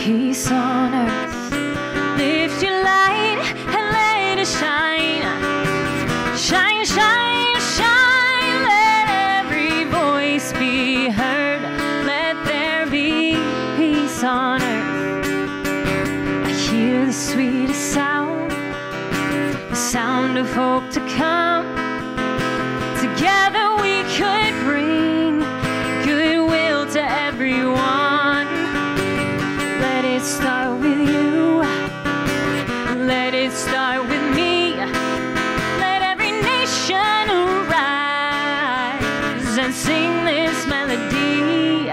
Peace on earth. Lift your light and let it shine. Shine, shine, shine. Let every voice be heard. Let there be peace on earth. I hear the sweetest sound, the sound of hope to come. Together we could bring goodwill to everyone. Let it start with you. Let it start with me. Let every nation arise and sing this melody.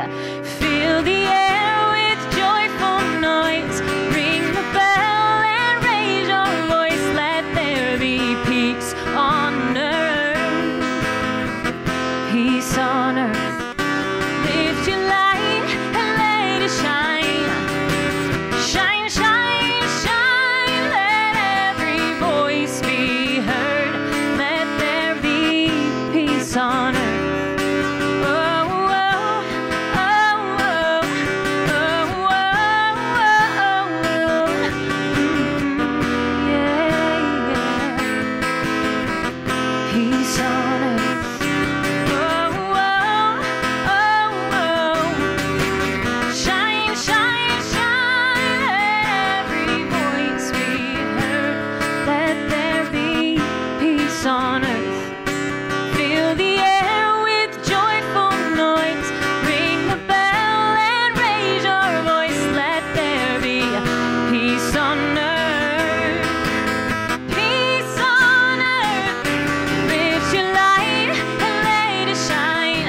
Fill the air with joyful noise. Ring the bell and raise your voice. Let there be peace on earth. Peace on earth. Lift your light and let it shine. Shine, shine, shine. Let every voice be heard. Let there be peace on earth. Oh, oh, oh, oh, oh, oh, oh. Yeah, yeah. Peace on earth. On earth, fill the air with joyful noise. Ring the bell and raise your voice. Let there be peace on earth. Peace on earth. Lift your light and let it shine.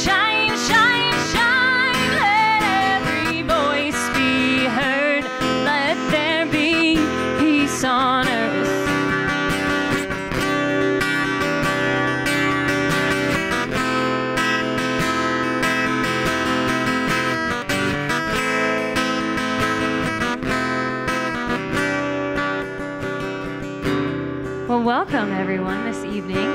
Shine, shine, shine. Let every voice be heard. Let there be peace on earth. Well, welcome everyone this evening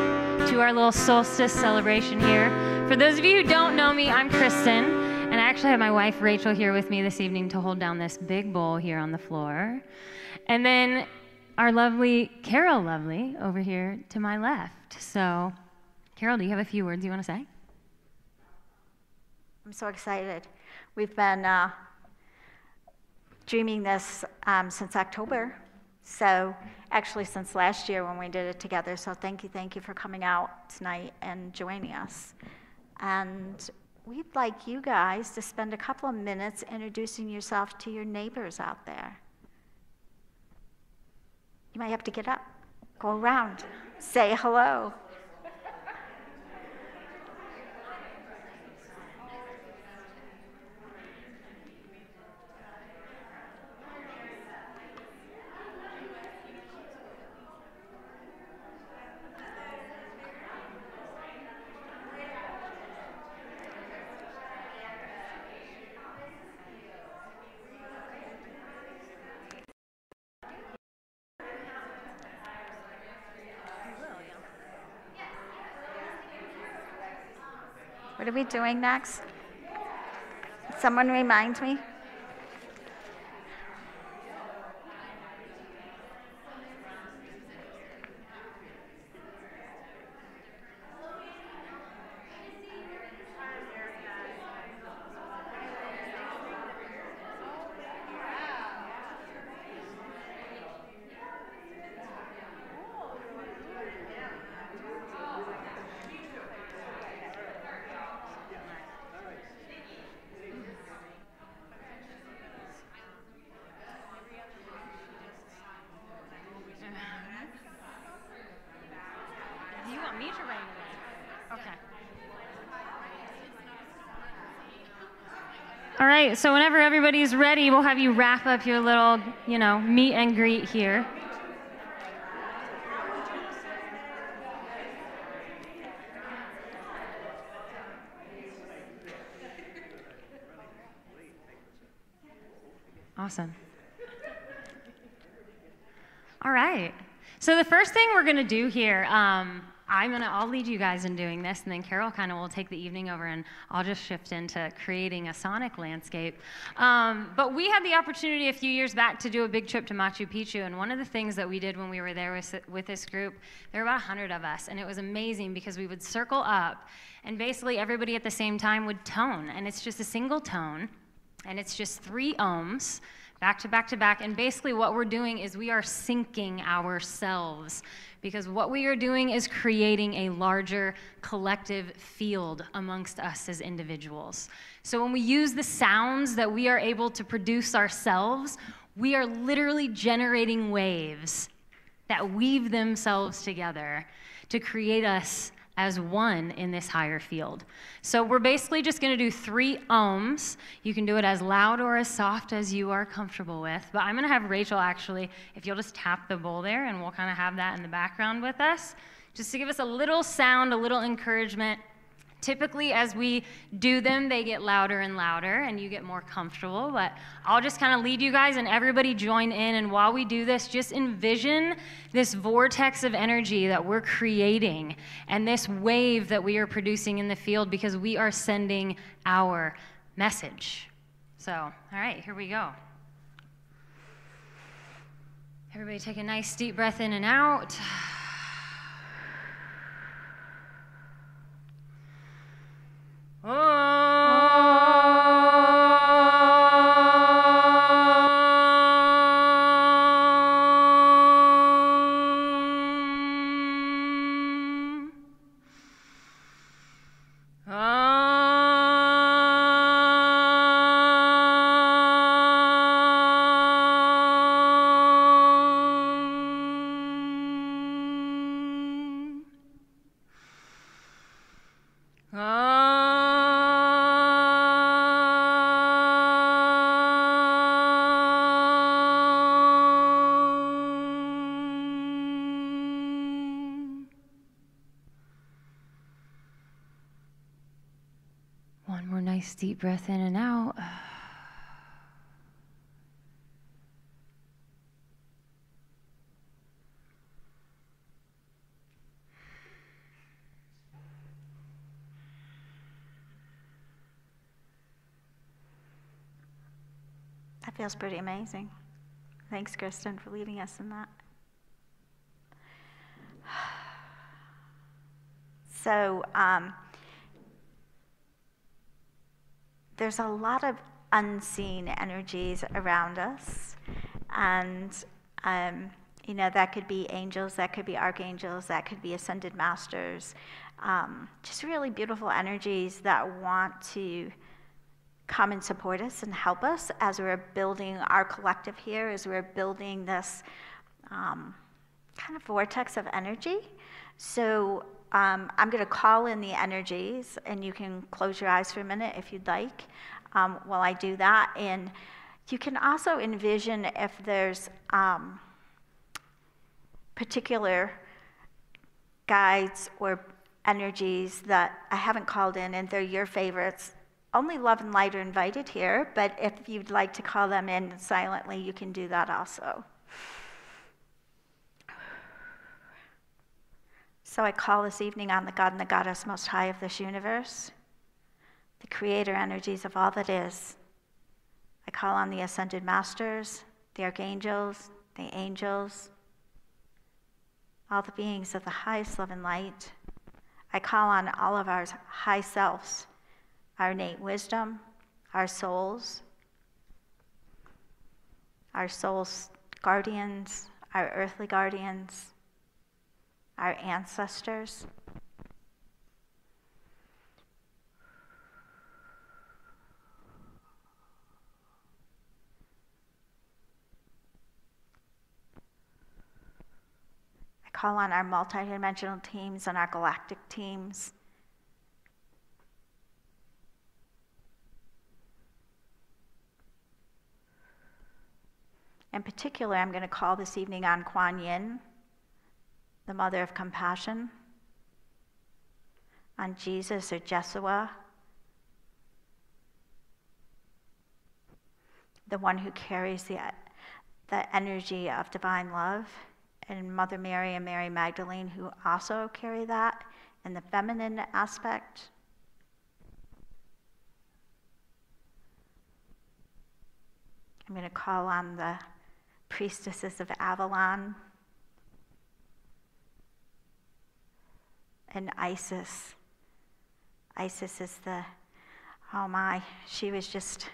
to our little solstice celebration here. For those of you who don't know me, I'm Kristen, and I actually have my wife Rachel here with me this evening to hold down this big bowl here on the floor. And then our lovely Carol Lovely over here to my left. So, Carol, do you have a few words you want to say? I'm so excited. We've been dreaming this since October. So actually since last year when we did it together. So thank you for coming out tonight and joining us. And we'd like you guys to spend a couple of minutes introducing yourself to your neighbors out there. You might have to get up, go around, say hello. What are we doing next? Someone remind me? All right, so whenever everybody's ready, we'll have you wrap up your little, meet and greet here. Awesome. All right. So the first thing we're going to do here, I'll lead you guys in doing this, and then Carol kind of will take the evening over, and I'll just shift into creating a sonic landscape. But we had the opportunity a few years back to do a big trip to Machu Picchu, and one of the things that we did when we were there with this group, there were about 100 of us, and it was amazing because we would circle up, and basically everybody at the same time would tone, and it's just a single tone, and it's just 3 ohms, back to back to back, and basically what we're doing is we are syncing ourselves, because what we are doing is creating a larger collective field amongst us as individuals. So when we use the sounds that we are able to produce ourselves, we are literally generating waves that weave themselves together to create us as one in this higher field. So we're basically just going to do 3 ohms. You can do it as loud or as soft as you are comfortable with. But I'm going to have Rachel actually, if you'll just tap the bowl there, and we'll kind of have that in the background with us, just to give us a little sound, a little encouragement. Typically, as we do them, they get louder and louder, and you get more comfortable. But I'll just kind of lead you guys, and everybody join in. And while we do this, just envision this vortex of energy that we're creating and this wave that we are producing in the field, because we are sending our message. So, all right, here we go. Everybody take a nice deep breath in and out. One more nice deep breath in and out. That feels pretty amazing. Thanks, Kristen, for leading us in that. So, there's a lot of unseen energies around us, and that could be angels, that could be archangels, that could be ascended masters, just really beautiful energies that want to come and support us and help us as we're building our collective here, as we're building this kind of vortex of energy. So I'm going to call in the energies, and you can close your eyes for a minute if you'd like while I do that. And you can also envision if there's particular guides or energies that I haven't called in and they're your favorites. Only love and light are invited here, but if you'd like to call them in silently, you can do that also. So I call this evening on the God and the Goddess Most High of this universe, the creator energies of all that is. I call on the ascended masters, the archangels, the angels, all the beings of the highest love and light. I call on all of our high selves, our innate wisdom, our souls guardians, our earthly guardians, our ancestors. I call on our multidimensional teams and our galactic teams. In particular, I'm going to call this evening on Kuan Yin, the mother of compassion, on Jesus or Jesua, the one who carries the energy of divine love and Mother Mary and Mary Magdalene, who also carry that in the feminine aspect. I'm going to call on the priestesses of Avalon and Isis. Isis is oh my, she was just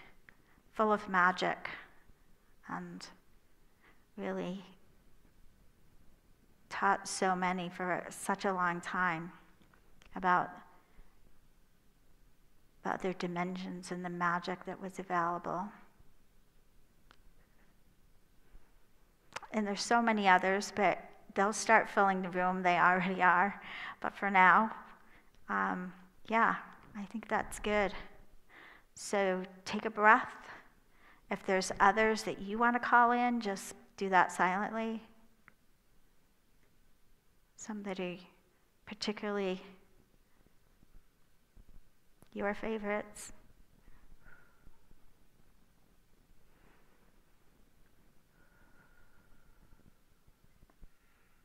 full of magic and really taught so many for such a long time about their dimensions and the magic that was available. And there's so many others, but they'll start filling the room. They already are. But for now, yeah, I think that's good. So take a breath. If there's others that you want to call in, just do that silently. Somebody particularly your favorites.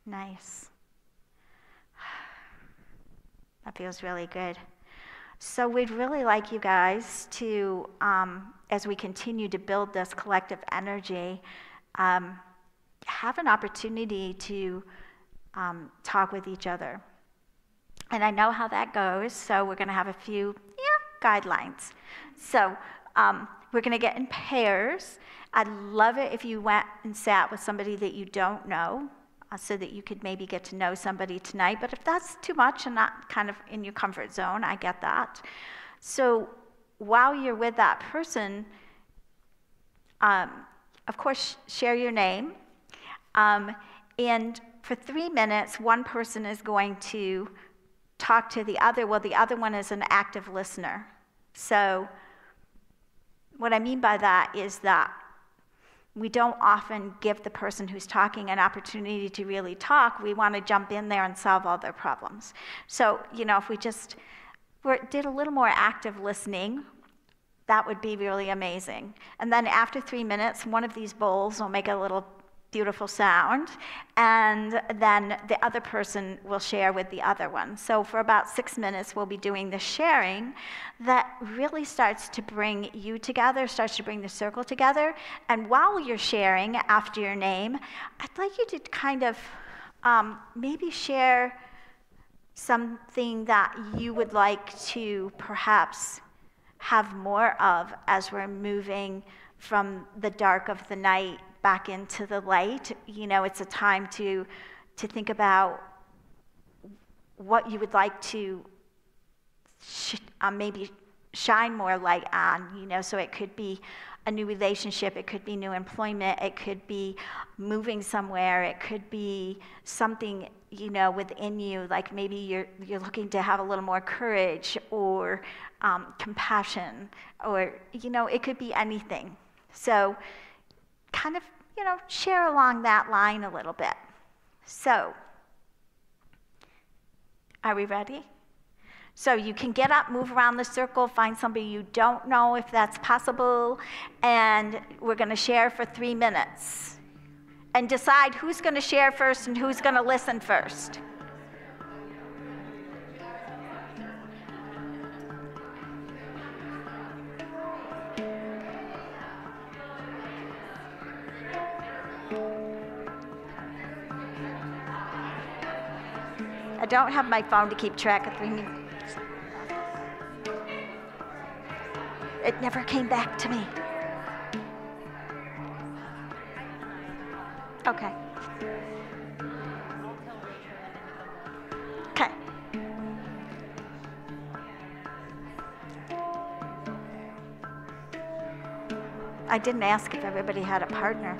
Nice. That feels really good. So we'd really like you guys to, as we continue to build this collective energy, have an opportunity to talk with each other. And I know how that goes, so we're going to have a few guidelines. So we're going to get in pairs. I'd love it if you went and sat with somebody that you don't know, so that you could maybe get to know somebody tonight. But if that's too much and not kind of in your comfort zone, I get that. So while you're with that person, of course, share your name. And for 3 minutes, one person is going to talk to the other. Well, the other one is an active listener. So what I mean by that is that we don't often give the person who's talking an opportunity to really talk. We want to jump in there and solve all their problems. So, if we just did a little more active listening, that would be really amazing. And then after 3 minutes, one of these bowls will make a little beautiful sound, and then the other person will share with the other one. So for about 6 minutes, we'll be doing the sharing that really starts to bring you together, starts to bring the circle together. And while you're sharing after your name, I'd like you to kind of maybe share something that you would like to perhaps have more of as we're moving from the dark of the night back into the light. It's a time to think about what you would like to maybe shine more light on, so it could be a new relationship, it could be new employment, it could be moving somewhere, it could be something, within you, like maybe you're looking to have a little more courage or compassion, or, it could be anything. So kind of, share along that line a little bit. So, are we ready? So you can get up, move around the circle, find somebody you don't know if that's possible, and we're going to share for 3 minutes. And decide who's going to share first and who's going to listen first. I don't have my phone to keep track of things. It never came back to me. Okay. Okay. I didn't ask if everybody had a partner.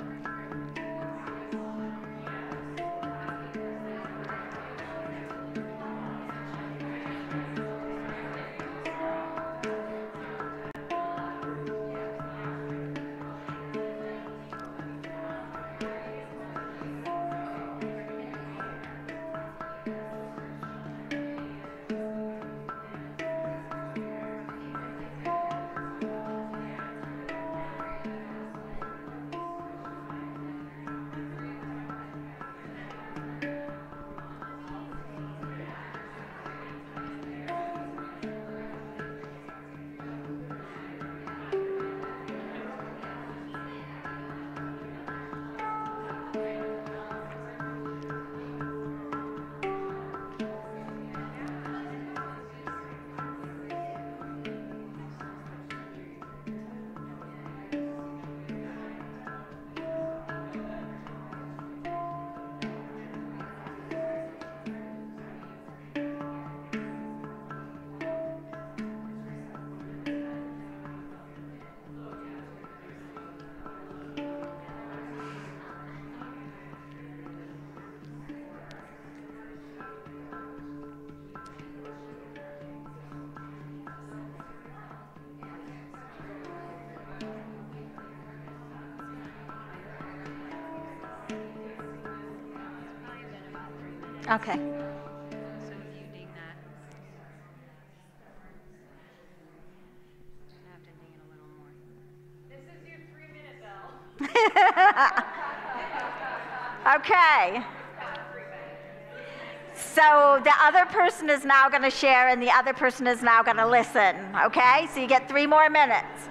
Okay. So if you ding that, I have to ding it a little more. This is your 3-minute bell. Okay. So the other person is now going to share and the other person is now going to listen, okay? So you get 3 more minutes.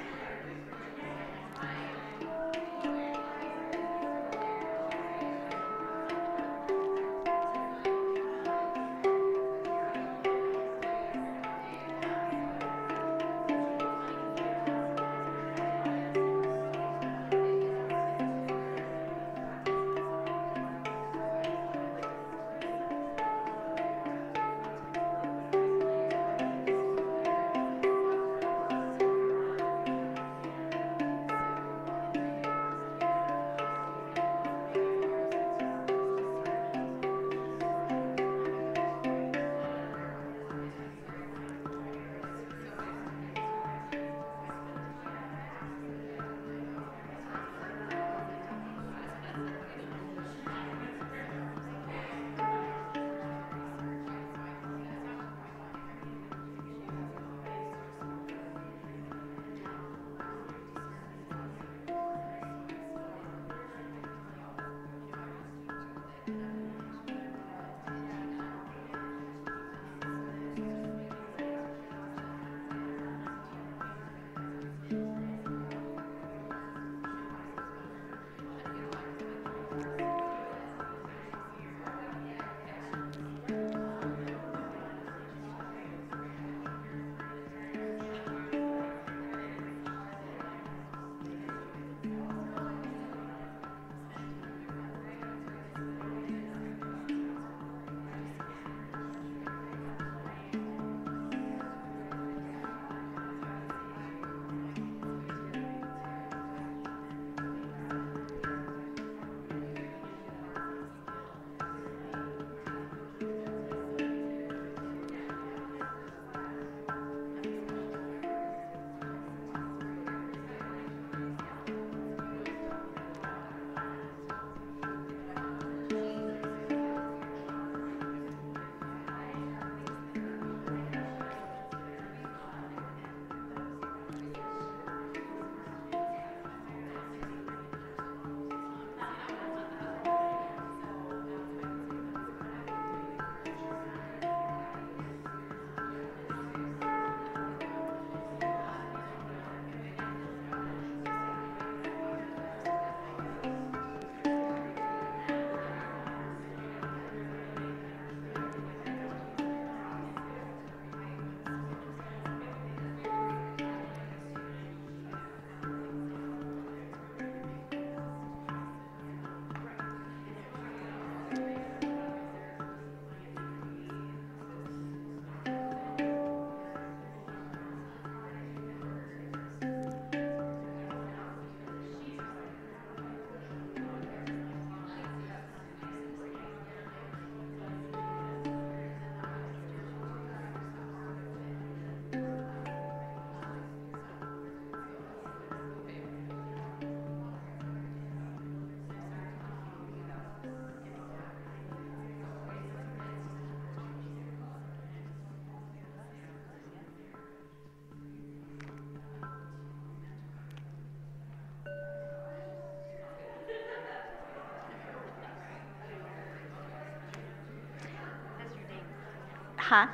Huh?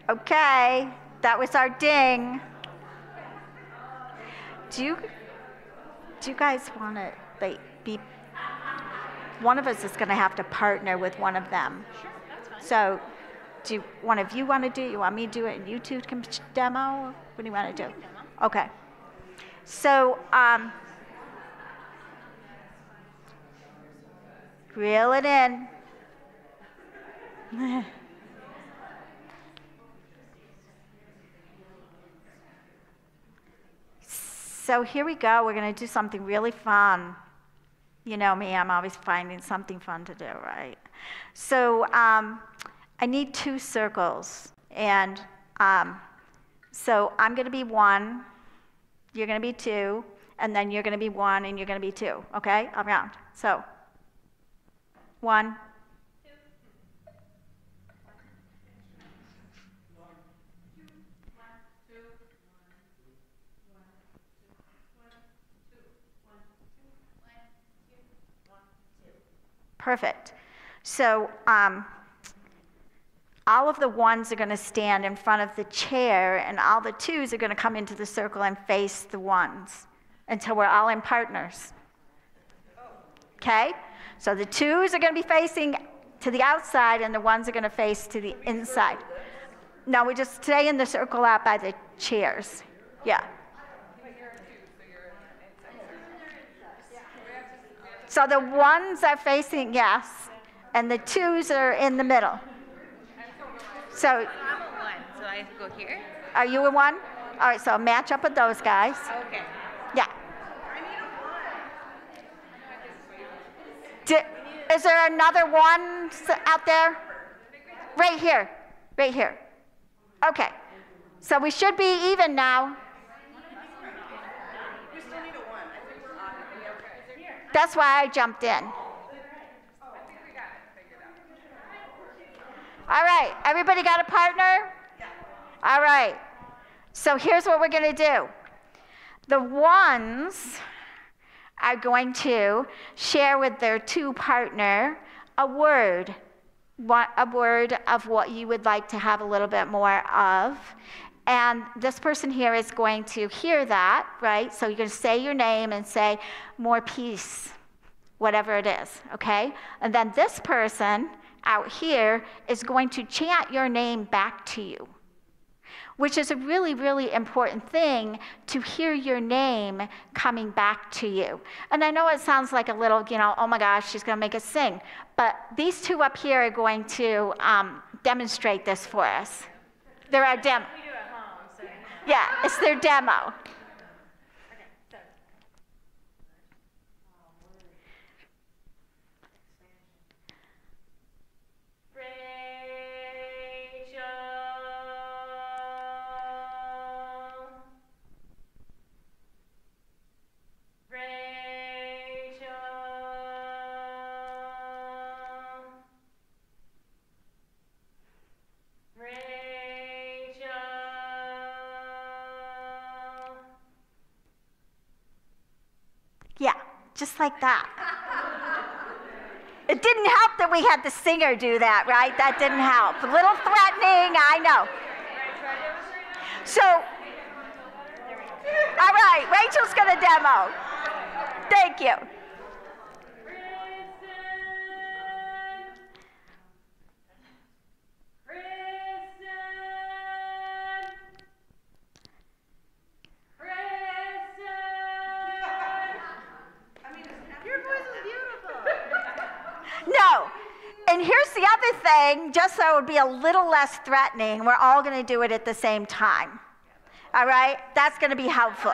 Okay, that was our ding. Do you guys want to be? One of us is going to have to partner with one of them. Sure, that's fine. So, do one of you want to do it? You want me to do it, and you two can demo? What do you want to do? Demo. Okay. So, reel it in. So here we go. We're going to do something really fun. You know me, I'm always finding something fun to do, right? So I need 2 circles. And so I'm going to be 1, you're going to be 2, and then you're going to be 1, and you're going to be 2, okay? Around. So 1, Perfect. So all of the ones are going to stand in front of the chair, and all the twos are going to come into the circle and face the ones until we're all in partners. Okay? So the twos are going to be facing to the outside, and the ones are going to face to the inside. No, we just stay in the circle out by the chairs. Yeah. So the ones are facing, yes, and the twos are in the middle. So I'm a 1, so I have to go here? Are you a 1? All right, so match up with those guys. Okay. Yeah. Is there another 1 out there? Right here. Right here. Okay. So we should be even now. We still need a 1. I think we're on. That's why I jumped in. All right, everybody got a partner? All right, so here's what we're gonna do. The ones are going to share with their 2 partner a word of what you would like to have a little bit more of. And this person here is going to hear that, right? So you're gonna say your name and say, more peace, whatever it is, okay? And then this person out here is going to chant your name back to you, which is a really, really important thing, to hear your name coming back to you. And I know it sounds like a little, oh my gosh, she's gonna make us sing, but these 2 up here are going to demonstrate this for us. They're our demo. We do at home, so. Yeah, it's their demo. Yeah, just like that. It didn't help that we had the singer do that, right? That didn't help. A little threatening, I know. So, all right, Rachel's gonna demo. Thank you. No. And here's the other thing, just so it would be a little less threatening, we're all going to do it at the same time. All right? That's going to be helpful.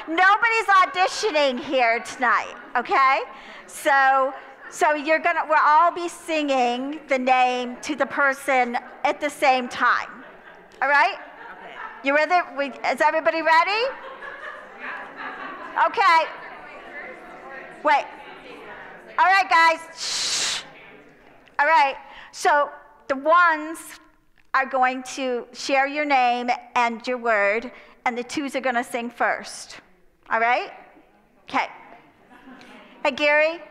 Nobody's auditioning here tonight, okay? So we'll all be singing the name to the person at the same time. All right? Okay. You ready? Is everybody ready? Okay. Wait. All right, guys. Shh. All right. So the ones are going to share your name and your word, and the twos are going to sing first. All right? Okay. Hey, Gary,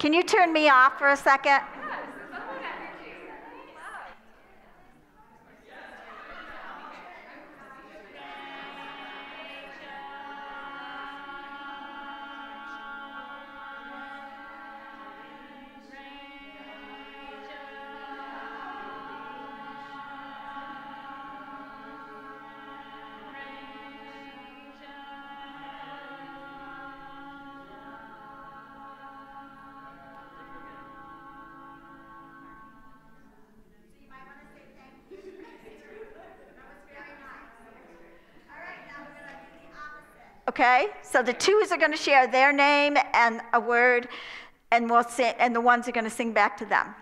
can you turn me off for a second? Okay, so the twos are going to share their name and a word, and we'll sing, and the ones are going to sing back to them.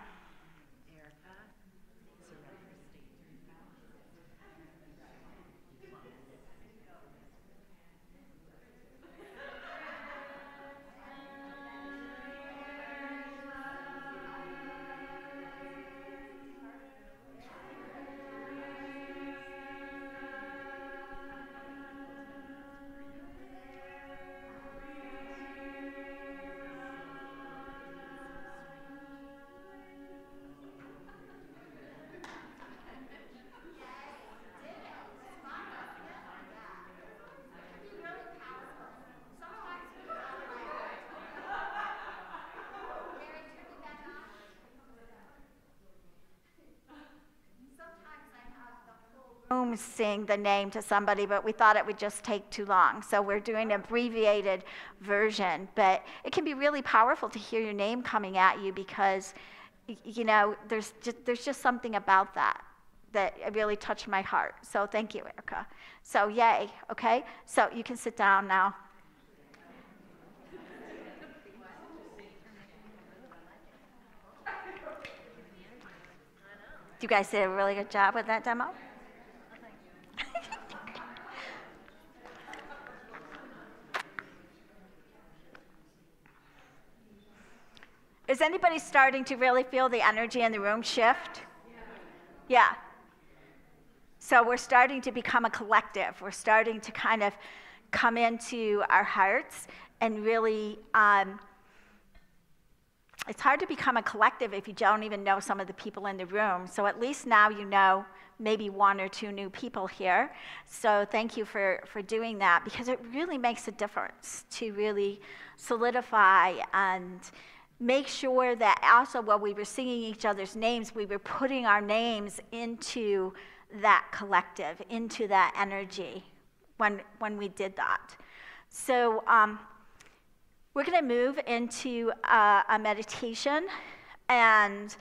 Zoom sing the name to somebody, but we thought it would just take too long. So we're doing an abbreviated version. But it can be really powerful to hear your name coming at you because, you know, there's just something about that really touched my heart. So thank you, Erica. So yay, okay? So you can sit down now. You guys did a really good job with that demo. Is anybody starting to really feel the energy in the room shift? Yeah. So we're starting to become a collective. We're starting to kind of come into our hearts and really, it's hard to become a collective if you don't even know some of the people in the room. So at least now you know maybe one or two new people here. So thank you for doing that, because it really makes a difference to really solidify and make sure that also while we were singing each other's names, we were putting our names into that collective, into that energy when we did that. So we're going to move into a meditation, and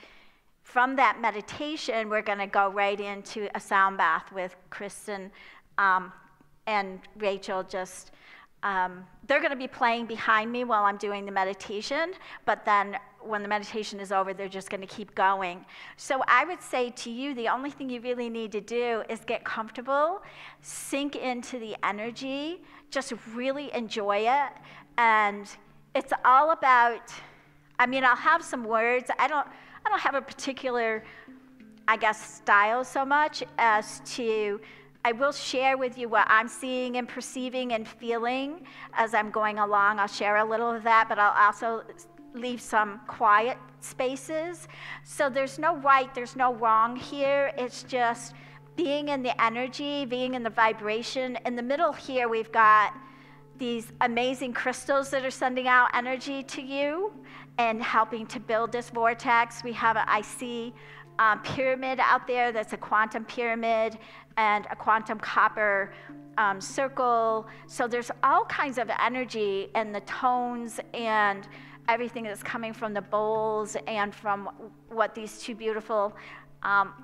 from that meditation, we're going to go right into a sound bath with Kristen and Rachel. They're going to be playing behind me while I'm doing the meditation, but then when the meditation is over, they're just going to keep going. So I would say to you, the only thing you really need to do is get comfortable, sink into the energy, just really enjoy it. And it's all about, I mean, I'll have some words. I don't have a particular, I guess, style so much as to, I will share with you what I'm seeing and perceiving and feeling as I'm going along. I'll share a little of that, but I'll also leave some quiet spaces. So there's no right, there's no wrong here. It's just being in the energy, being in the vibration. In the middle here, we've got these amazing crystals that are sending out energy to you and helping to build this vortex. We have I see pyramid out there that's a quantum pyramid and a quantum copper circle. So there's all kinds of energy and the tones and everything that's coming from the bowls and from what these two beautiful,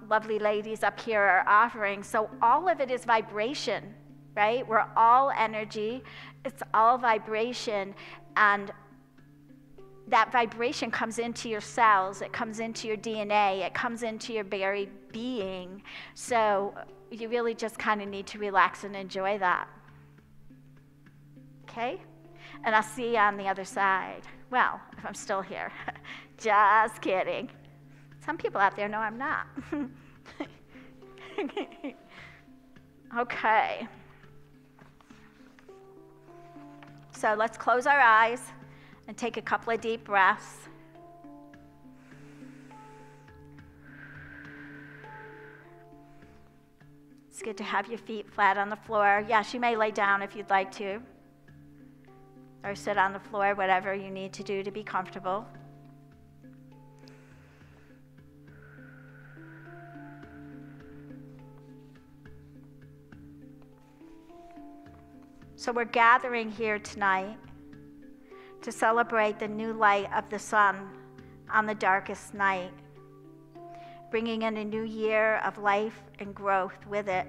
lovely ladies up here are offering. So all of it is vibration, right? We're all energy. It's all vibration. And that vibration comes into your cells, it comes into your DNA, it comes into your very being. So you really just kind of need to relax and enjoy that. Okay? And I'll see you on the other side. Well, if I'm still here. Just kidding. Some people out there know I'm not. Okay. So let's close our eyes and take a couple of deep breaths. It's good to have your feet flat on the floor. Yes, you may lay down if you'd like to, or sit on the floor, whatever you need to do to be comfortable. So we're gathering here tonight to celebrate the new light of the sun on the darkest night, bringing in a new year of life and growth with it.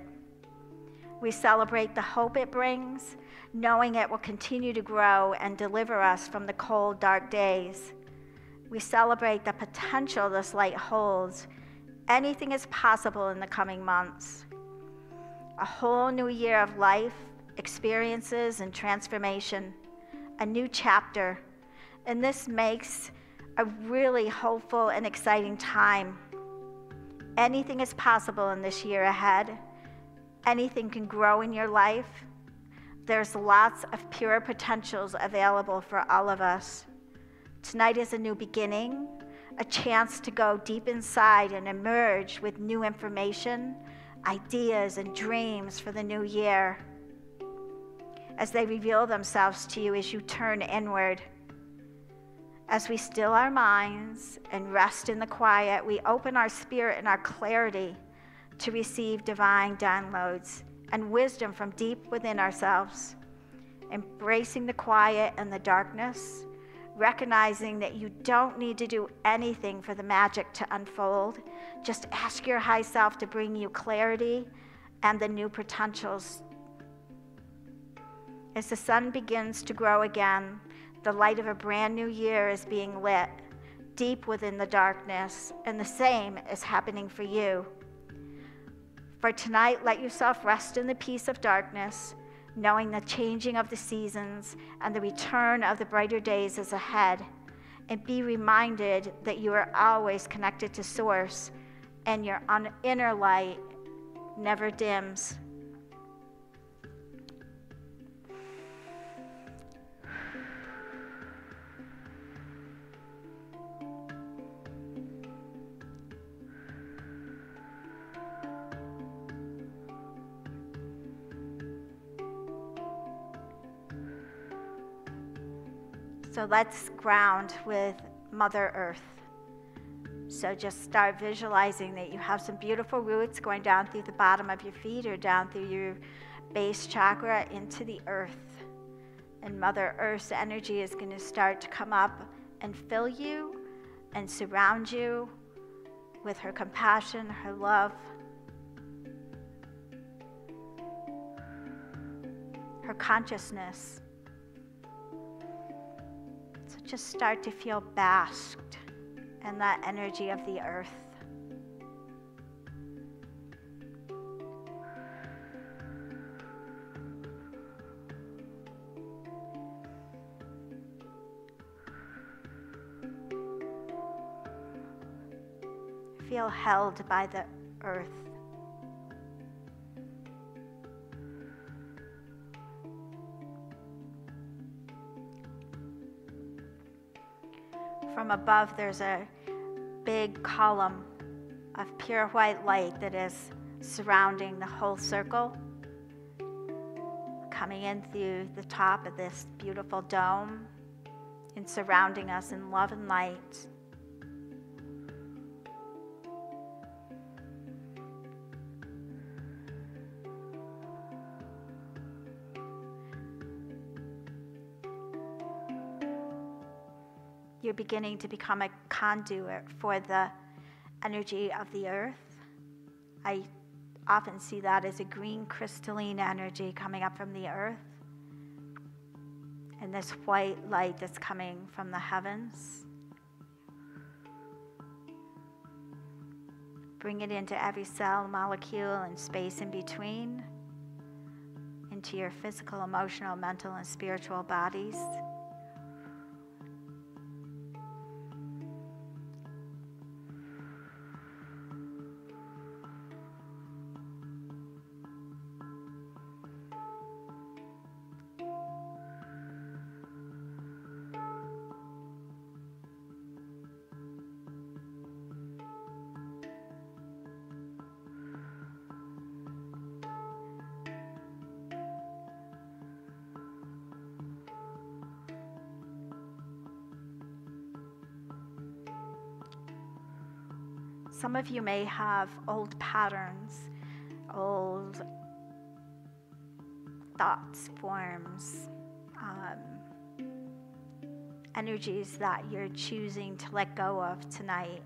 We celebrate the hope it brings, knowing it will continue to grow and deliver us from the cold, dark days. We celebrate the potential this light holds. Anything is possible in the coming months. A whole new year of life, experiences, and transformation. A new chapter, and this makes a really hopeful and exciting time. Anything is possible in this year ahead. Anything can grow in your life. There's lots of pure potentials available for all of us. Tonight is a new beginning, a chance to go deep inside and emerge with new information, ideas, and dreams for the new year, as they reveal themselves to you as you turn inward. As we still our minds and rest in the quiet, we open our spirit and our clarity to receive divine downloads and wisdom from deep within ourselves, embracing the quiet and the darkness, recognizing that you don't need to do anything for the magic to unfold. Just ask your high self to bring you clarity and the new potentials. As the sun begins to grow again, the light of a brand new year is being lit deep within the darkness, and the same is happening for you. For tonight, let yourself rest in the peace of darkness, knowing the changing of the seasons and the return of the brighter days is ahead. And be reminded that you are always connected to Source, and your inner light never dims. So let's ground with Mother Earth. So just start visualizing that you have some beautiful roots going down through the bottom of your feet or down through your base chakra into the earth. And Mother Earth's energy is going to start to come up and fill you and surround you with her compassion, her love, her consciousness. So just start to feel basked in that energy of the earth. Feel held by the earth. From above, there's a big column of pure white light that is surrounding the whole circle, coming in through the top of this beautiful dome and surrounding us in love and light. You're beginning to become a conduit for the energy of the earth. I often see that as a green crystalline energy coming up from the earth, and this white light that's coming from the heavens. Bring it into every cell, molecule, and space in between, into your physical, emotional, mental, and spiritual bodies. Some of you may have old patterns, old thoughts, forms, energies that you're choosing to let go of tonight.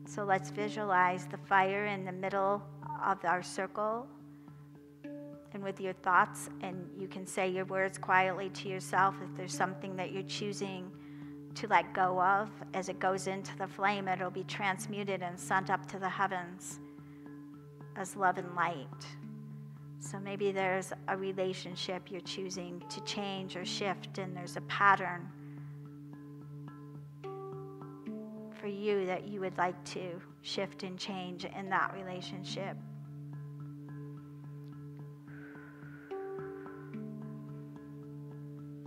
So let's visualize the fire in the middle of our circle, and with your thoughts, and you can say your words quietly to yourself if there's something that you're choosing to let go of. As it goes into the flame, it'll be transmuted and sent up to the heavens as love and light. So maybe there's a relationship you're choosing to change or shift, and there's a pattern for you that you would like to shift and change in that relationship.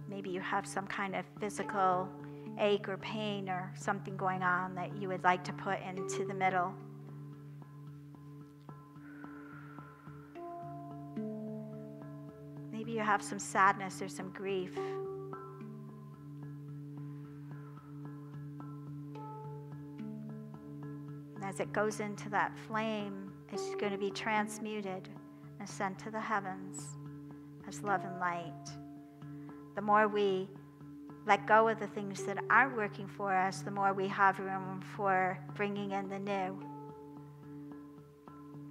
Maybe you have some kind of physical ache or pain or something going on that you would like to put into the middle. Maybe you have some sadness or some grief. And as it goes into that flame, is going to be transmuted and sent to the heavens as love and light. The more we let go of the things that aren't working for us, the more we have room for bringing in the new.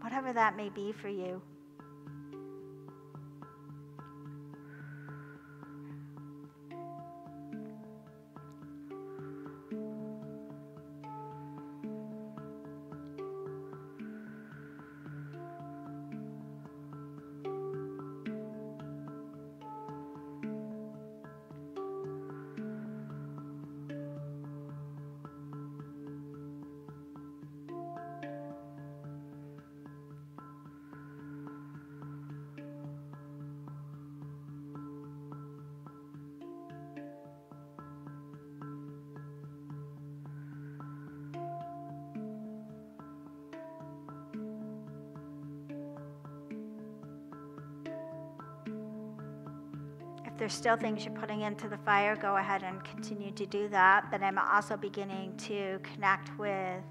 Whatever that may be for you. If there's still things you're putting into the fire, go ahead and continue to do that. But I'm also beginning to connect with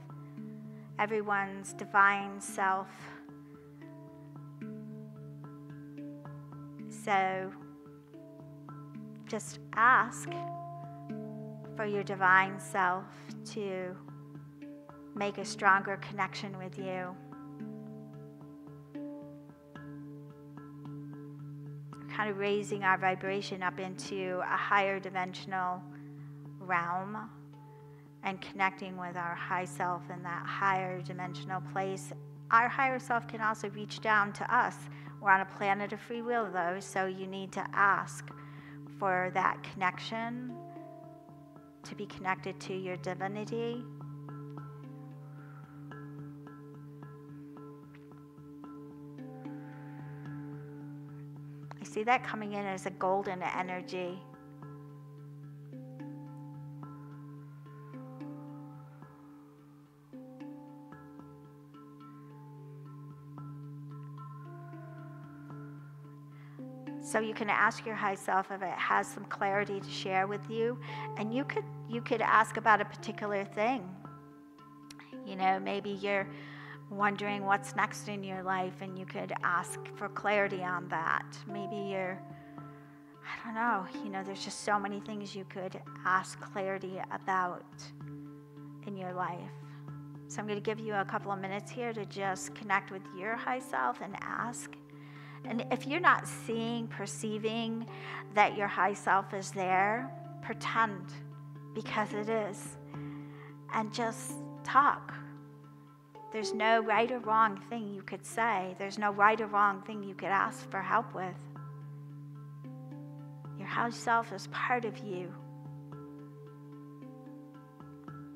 everyone's divine self. So just ask for your divine self to make a stronger connection with you. Kind of raising our vibration up into a higher dimensional realm and connecting with our high self in that higher dimensional place. Our higher self can also reach down to us. We're on a planet of free will, though, so you need to ask for that connection, to be connected to your divinity. I see that coming in as a golden energy. So you can ask your high self if it has some clarity to share with you, and you could ask about a particular thing. You know, maybe you're wondering what's next in your life, and you could ask for clarity on that. Maybe I don't know, there's just so many things you could ask clarity about in your life. So I'm going to give you a couple of minutes here to just connect with your high self and ask. And if you're not perceiving that your high self is there, pretend, because it is, and just talk. There's no right or wrong thing you could say. There's no right or wrong thing you could ask for help with. Your high self is part of you.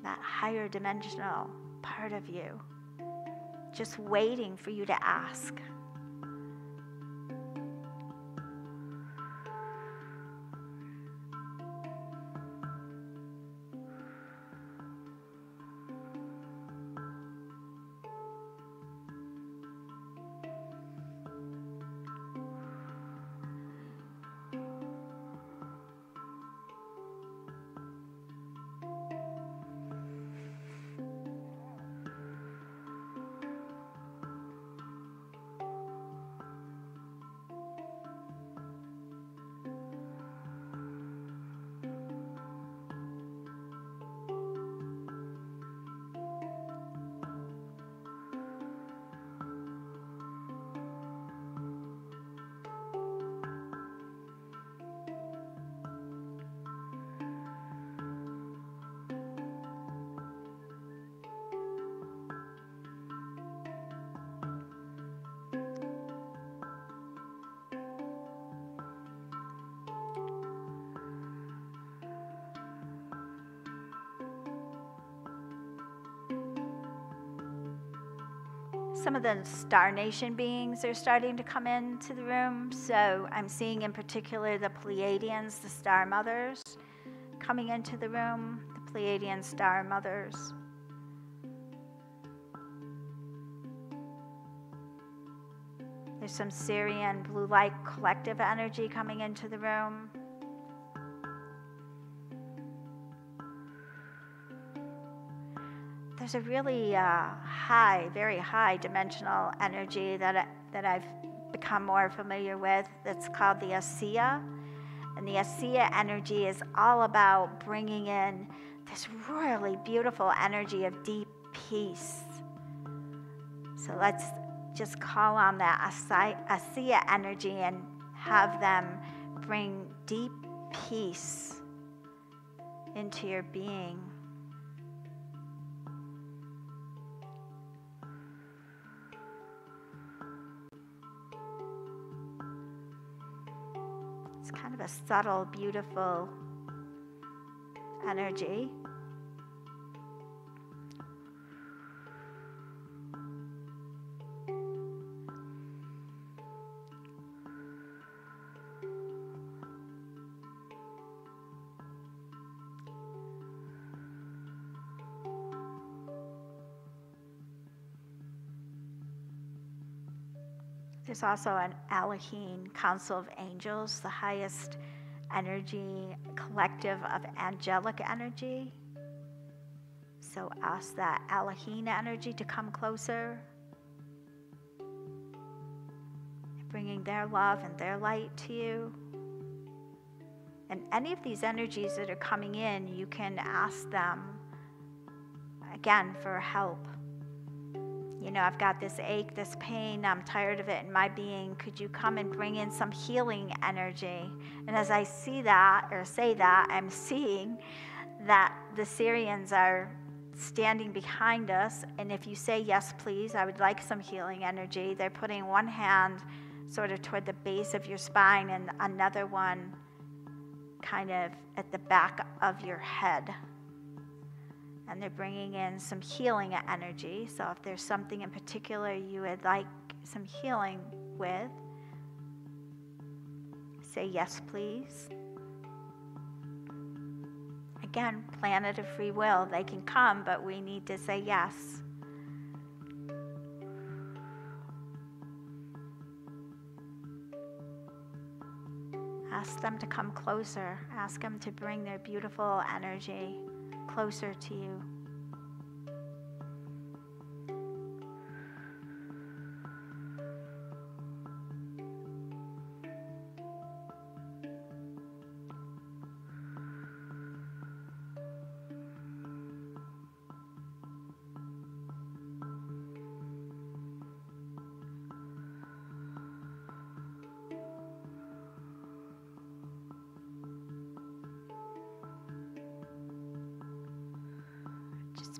That higher dimensional part of you, just waiting for you to ask. Some of the Star Nation beings are starting to come into the room. So I'm seeing in particular the Pleiadians, the Star Mothers, coming into the room, the Pleiadian Star Mothers. There's some Syrian blue light collective energy coming into the room. there's a really high, very high dimensional energy that I've become more familiar with that's called the Asiya. And the Asiya energy is all about bringing in this really beautiful energy of deep peace. So let's just call on that Asiya energy and have them bring deep peace into your being. It's kind of a subtle, beautiful energy. There's also an Elohim, Council of Angels, the highest energy collective of angelic energy. So ask that Elohim energy to come closer, bringing their love and their light to you. And any of these energies that are coming in, you can ask them again for help. You know, I've got this ache, this pain, I'm tired of it in my being. Could you come and bring in some healing energy? And as I see that, or say that, I'm seeing that the Syrians are standing behind us. And if you say, yes, please, I would like some healing energy, they're putting one hand sort of toward the base of your spine and another one kind of at the back of your head. And they're bringing in some healing energy. So if there's something in particular you would like some healing with, say yes, please. Again, planet of free will. They can come, but we need to say yes. Ask them to come closer. Ask them to bring their beautiful energy closer to you.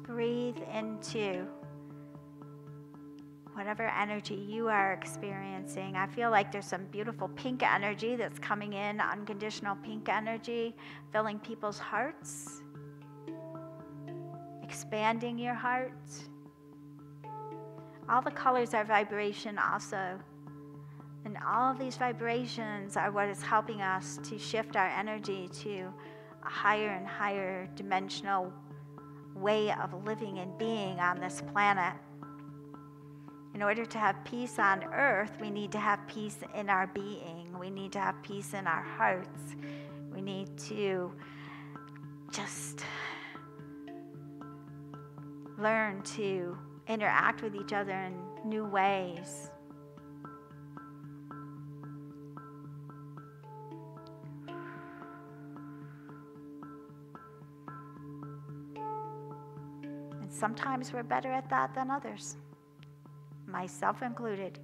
Breathe into whatever energy you are experiencing. I feel like there's some beautiful pink energy that's coming in, unconditional pink energy, filling people's hearts, expanding your heart. All the colors are vibration also. And all of these vibrations are what is helping us to shift our energy to a higher and higher dimensional way of living and being on this planet. In order to have peace on earth, we need to have peace in our being. We need to have peace in our hearts. We need to just learn to interact with each other in new ways. Sometimes we're better at that than others, myself included.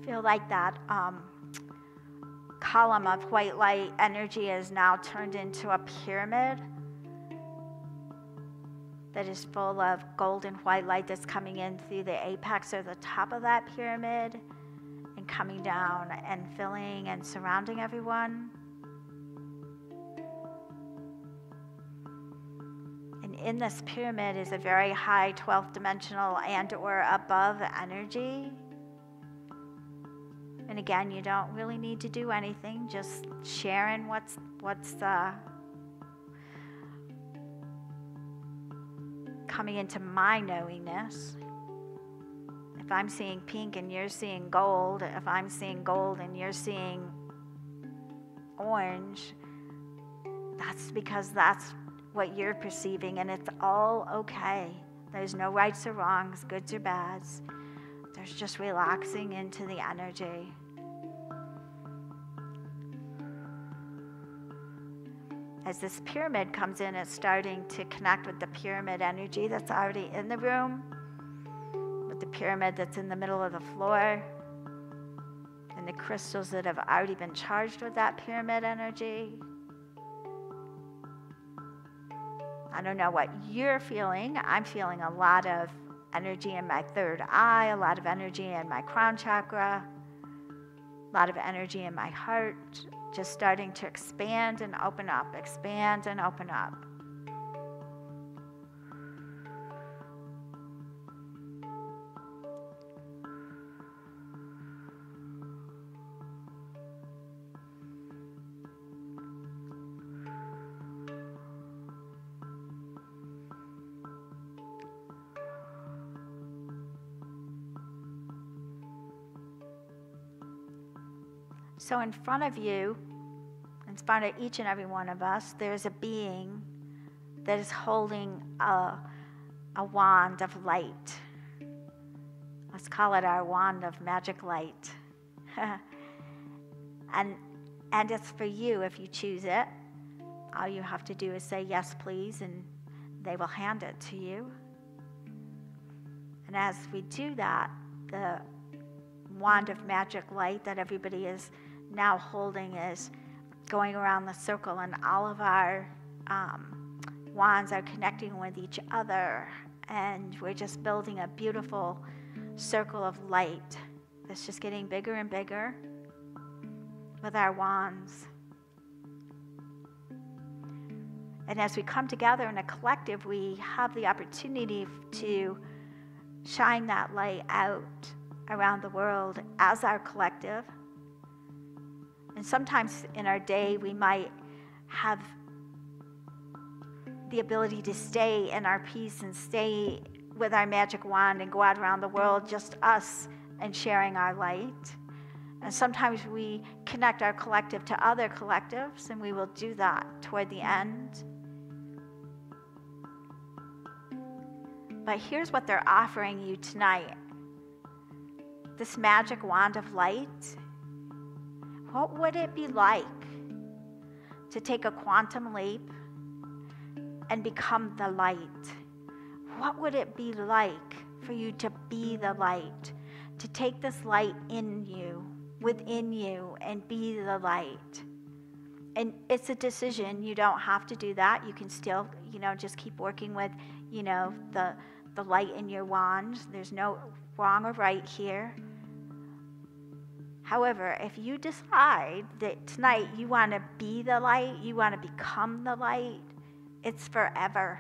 Feel like that column of white light energy is now turned into a pyramid that is full of golden white light that's coming in through the apex or the top of that pyramid and coming down and filling and surrounding everyone. in this pyramid is a very high 12th dimensional and or above energy. And again, you don't really need to do anything, just sharing what's coming into my knowingness. If I'm seeing pink and you're seeing gold, if I'm seeing gold and you're seeing orange, that's because that's what you're perceiving, and it's all okay. There's no rights or wrongs, goods or bads. There's just relaxing into the energy. As this pyramid comes in, it's starting to connect with the pyramid energy that's already in the room, with the pyramid that's in the middle of the floor, and the crystals that have already been charged with that pyramid energy. I don't know what you're feeling. I'm feeling a lot of energy in my third eye, a lot of energy in my crown chakra, a lot of energy in my heart, just starting to expand and open up, expand and open up. So in front of you, in front of each and every one of us, there's a being that is holding a wand of light. Let's call it our wand of magic light. and it's for you if you choose it. All you have to do is say yes, please, and they will hand it to you. And as we do that, the wand of magic light that everybody is now holding is going around the circle, and all of our wands are connecting with each other, and we're just building a beautiful circle of light that's just getting bigger and bigger with our wands. And as we come together in a collective, we have the opportunity to shine that light out around the world as our collective. And sometimes in our day, we might have the ability to stay in our peace and stay with our magic wand and go out around the world, just us and sharing our light. And sometimes we connect our collective to other collectives, and we will do that toward the end. But here's what they're offering you tonight. This magic wand of light. What would it be like to take a quantum leap and become the light? What would it be like for you to be the light, to take this light in you, within you, and be the light? And it's a decision. You don't have to do that. You can still, just keep working with, the light in your wand. There's no wrong or right here. However, if you decide that tonight you want to be the light, you want to become the light, it's forever.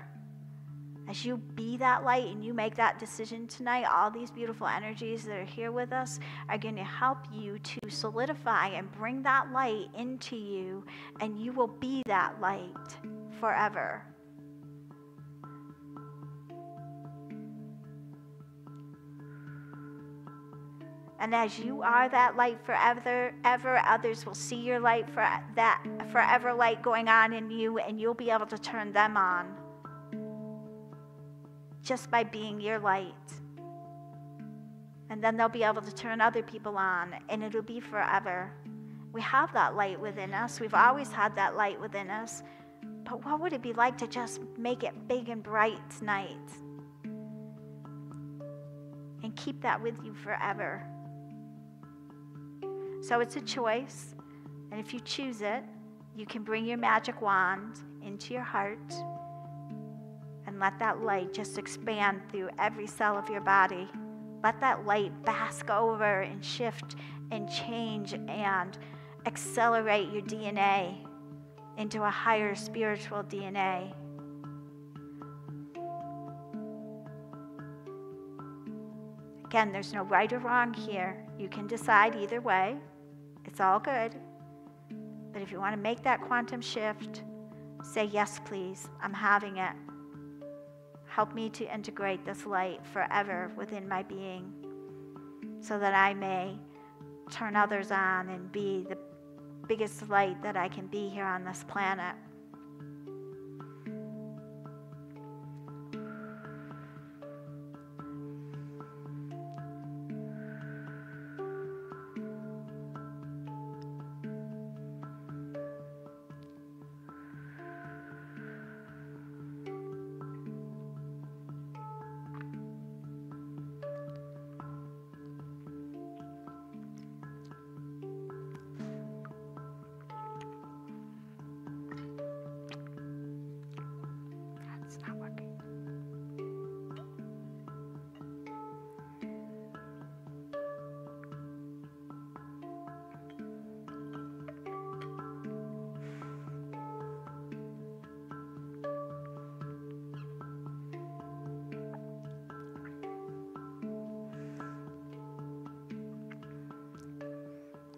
As you be that light and you make that decision tonight, all these beautiful energies that are here with us are going to help you to solidify and bring that light into you, and you will be that light forever. And as you are that light forever, others will see your light, for that forever light going on in you, and you'll be able to turn them on just by being your light. And then they'll be able to turn other people on, and it'll be forever. We have that light within us. We've always had that light within us. But what would it be like to just make it big and bright tonight? And keep that with you forever. So it's a choice, and if you choose it, you can bring your magic wand into your heart and let that light just expand through every cell of your body. Let that light bask over and shift and change and accelerate your DNA into a higher spiritual DNA. Again, there's no right or wrong here. You can decide either way. It's all good. But if you want to make that quantum shift, say, yes, please, I'm having it. Help me to integrate this light forever within my being so that I may turn others on and be the biggest light that I can be here on this planet.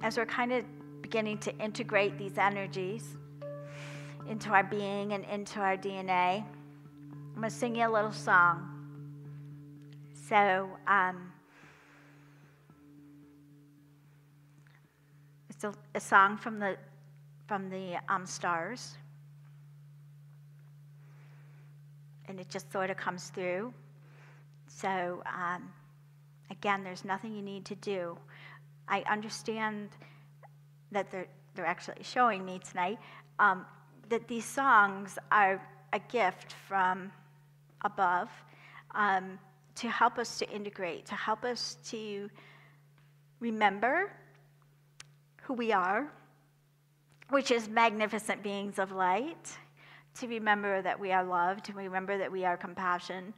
As we're kind of beginning to integrate these energies into our being and into our DNA, I'm going to sing you a little song. So it's a song from the stars, and it just sort of comes through. So again, there's nothing you need to do. I understand that they're actually showing me tonight that these songs are a gift from above to help us to integrate, to help us to remember who we are, which is magnificent beings of light, to remember that we are loved, to remember that we are compassion,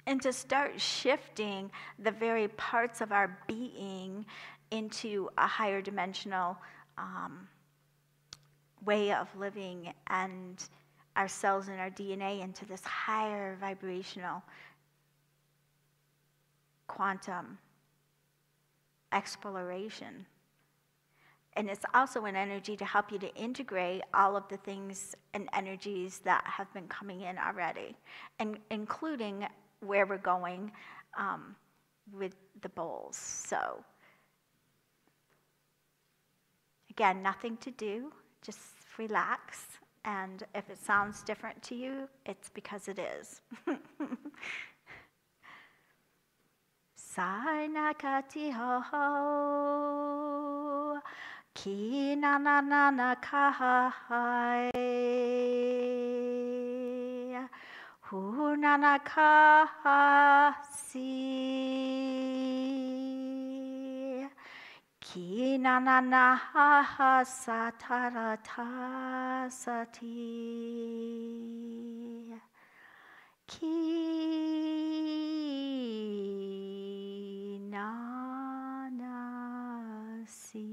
and to start shifting the very parts of our being into a higher dimensional way of living, and our cells and our DNA into this higher vibrational quantum exploration. And it's also an energy to help you to integrate all of the things and energies that have been coming in already, and including where we're going with the bowls. So again, nothing to do, just relax. And if it sounds different to you, it's because it is. Sai nakati ho ho, ki na na na na kahai, hu na na kahasi, ki na na na ha satarata sati, ki na na si.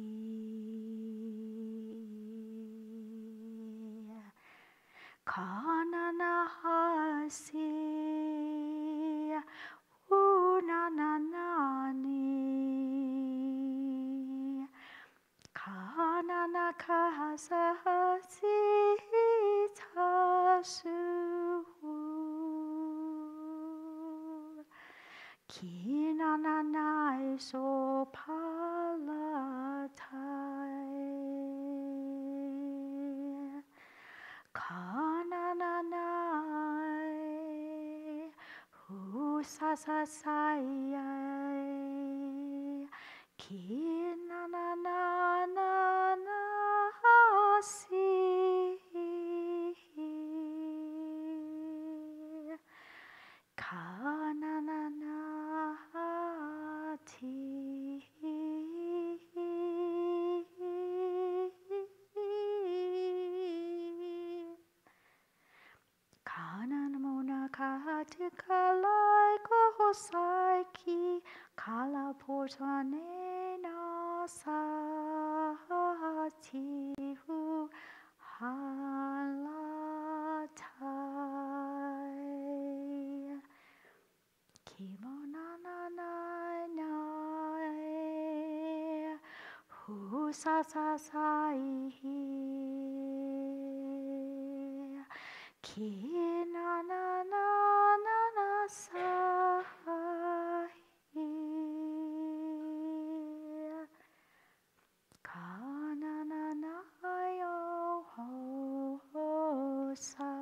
Kana na ha si, u na na na ni, kana na ka sa si ta su, ki na na na so palatai. Kananai, hu sa sa sai, ki na na na na na si, kananana ti. Kahati kalai kohosai ki kala portane na sati hu halatai. Kimo na na na sa sa sa hi. Ki na na na na na sa hi. Ka na na na yo ho ho sa.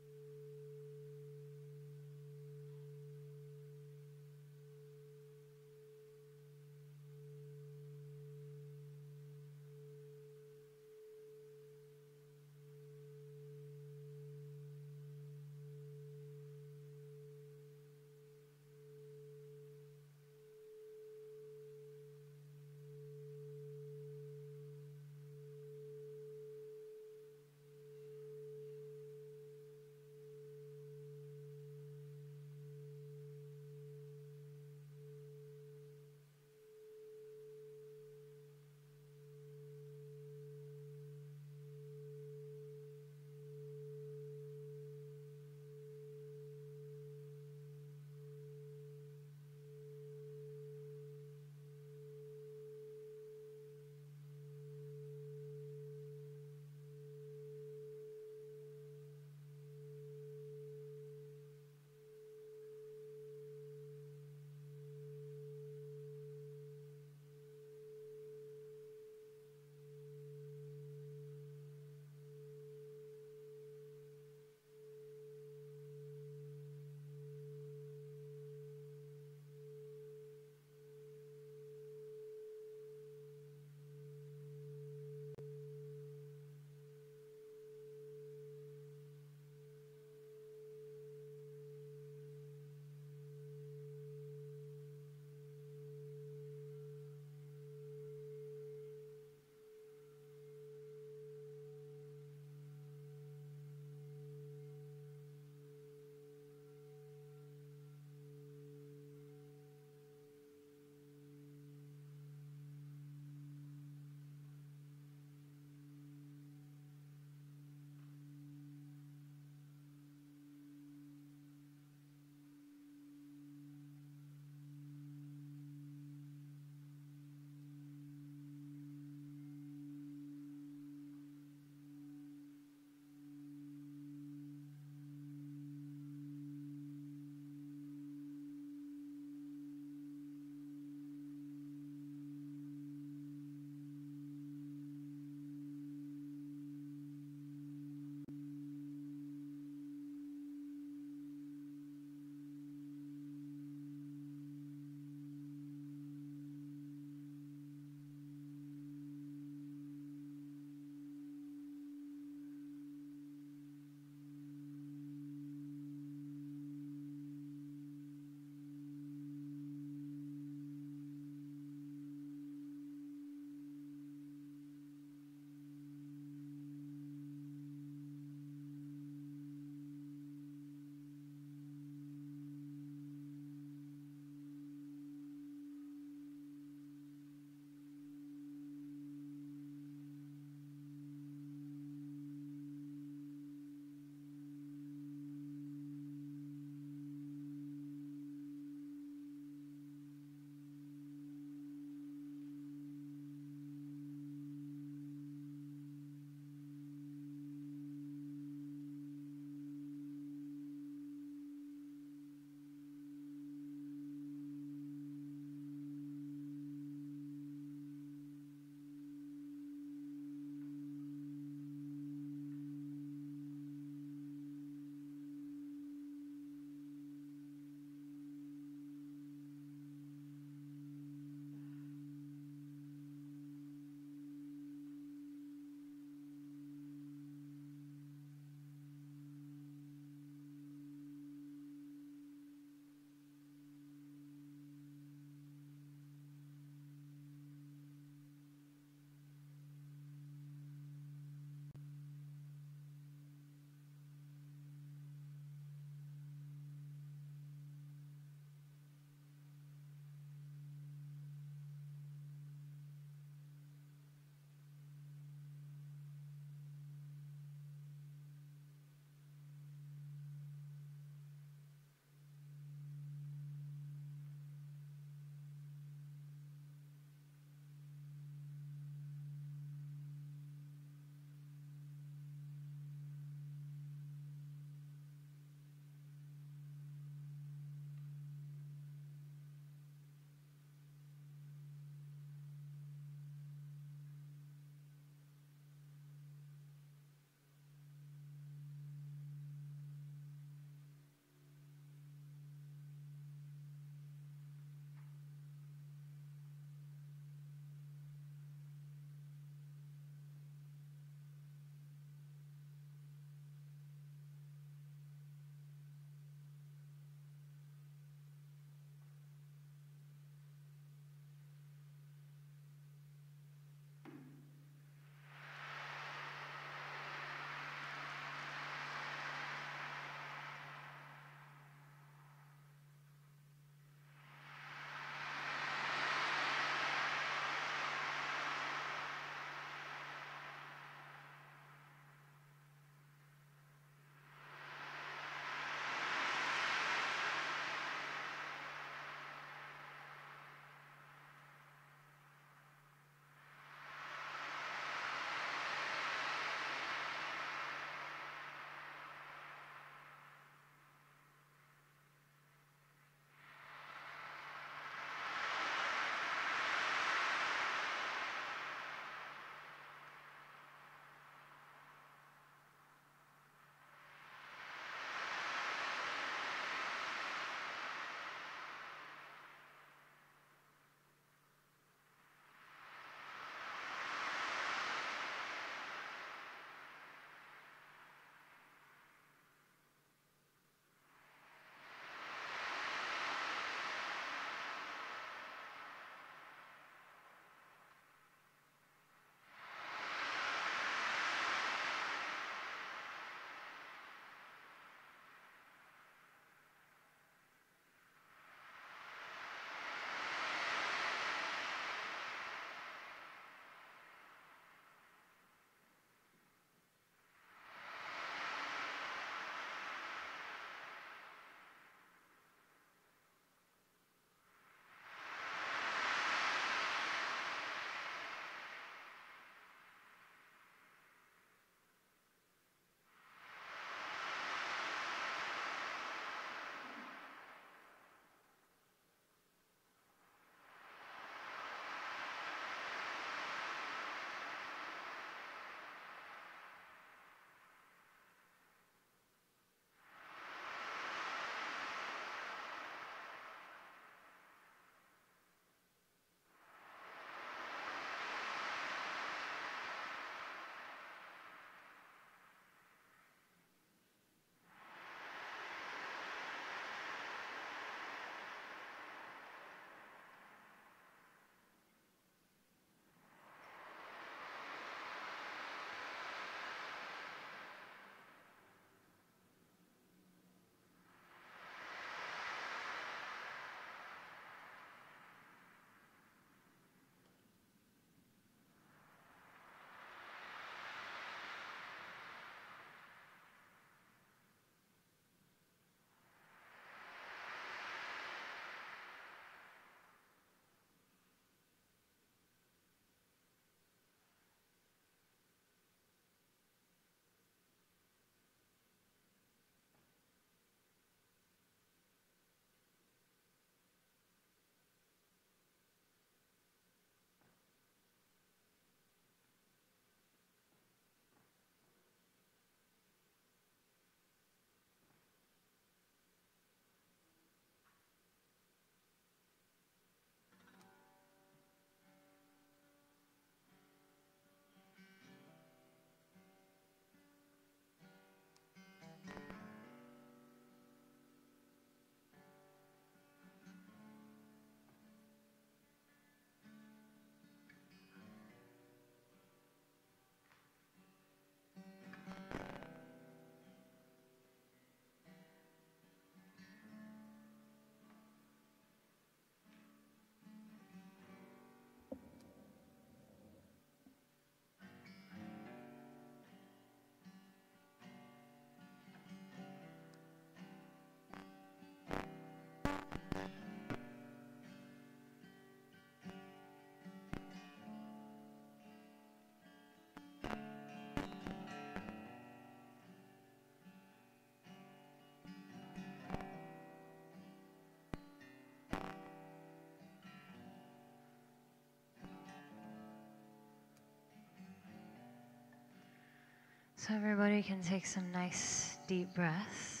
So everybody can take some nice deep breaths.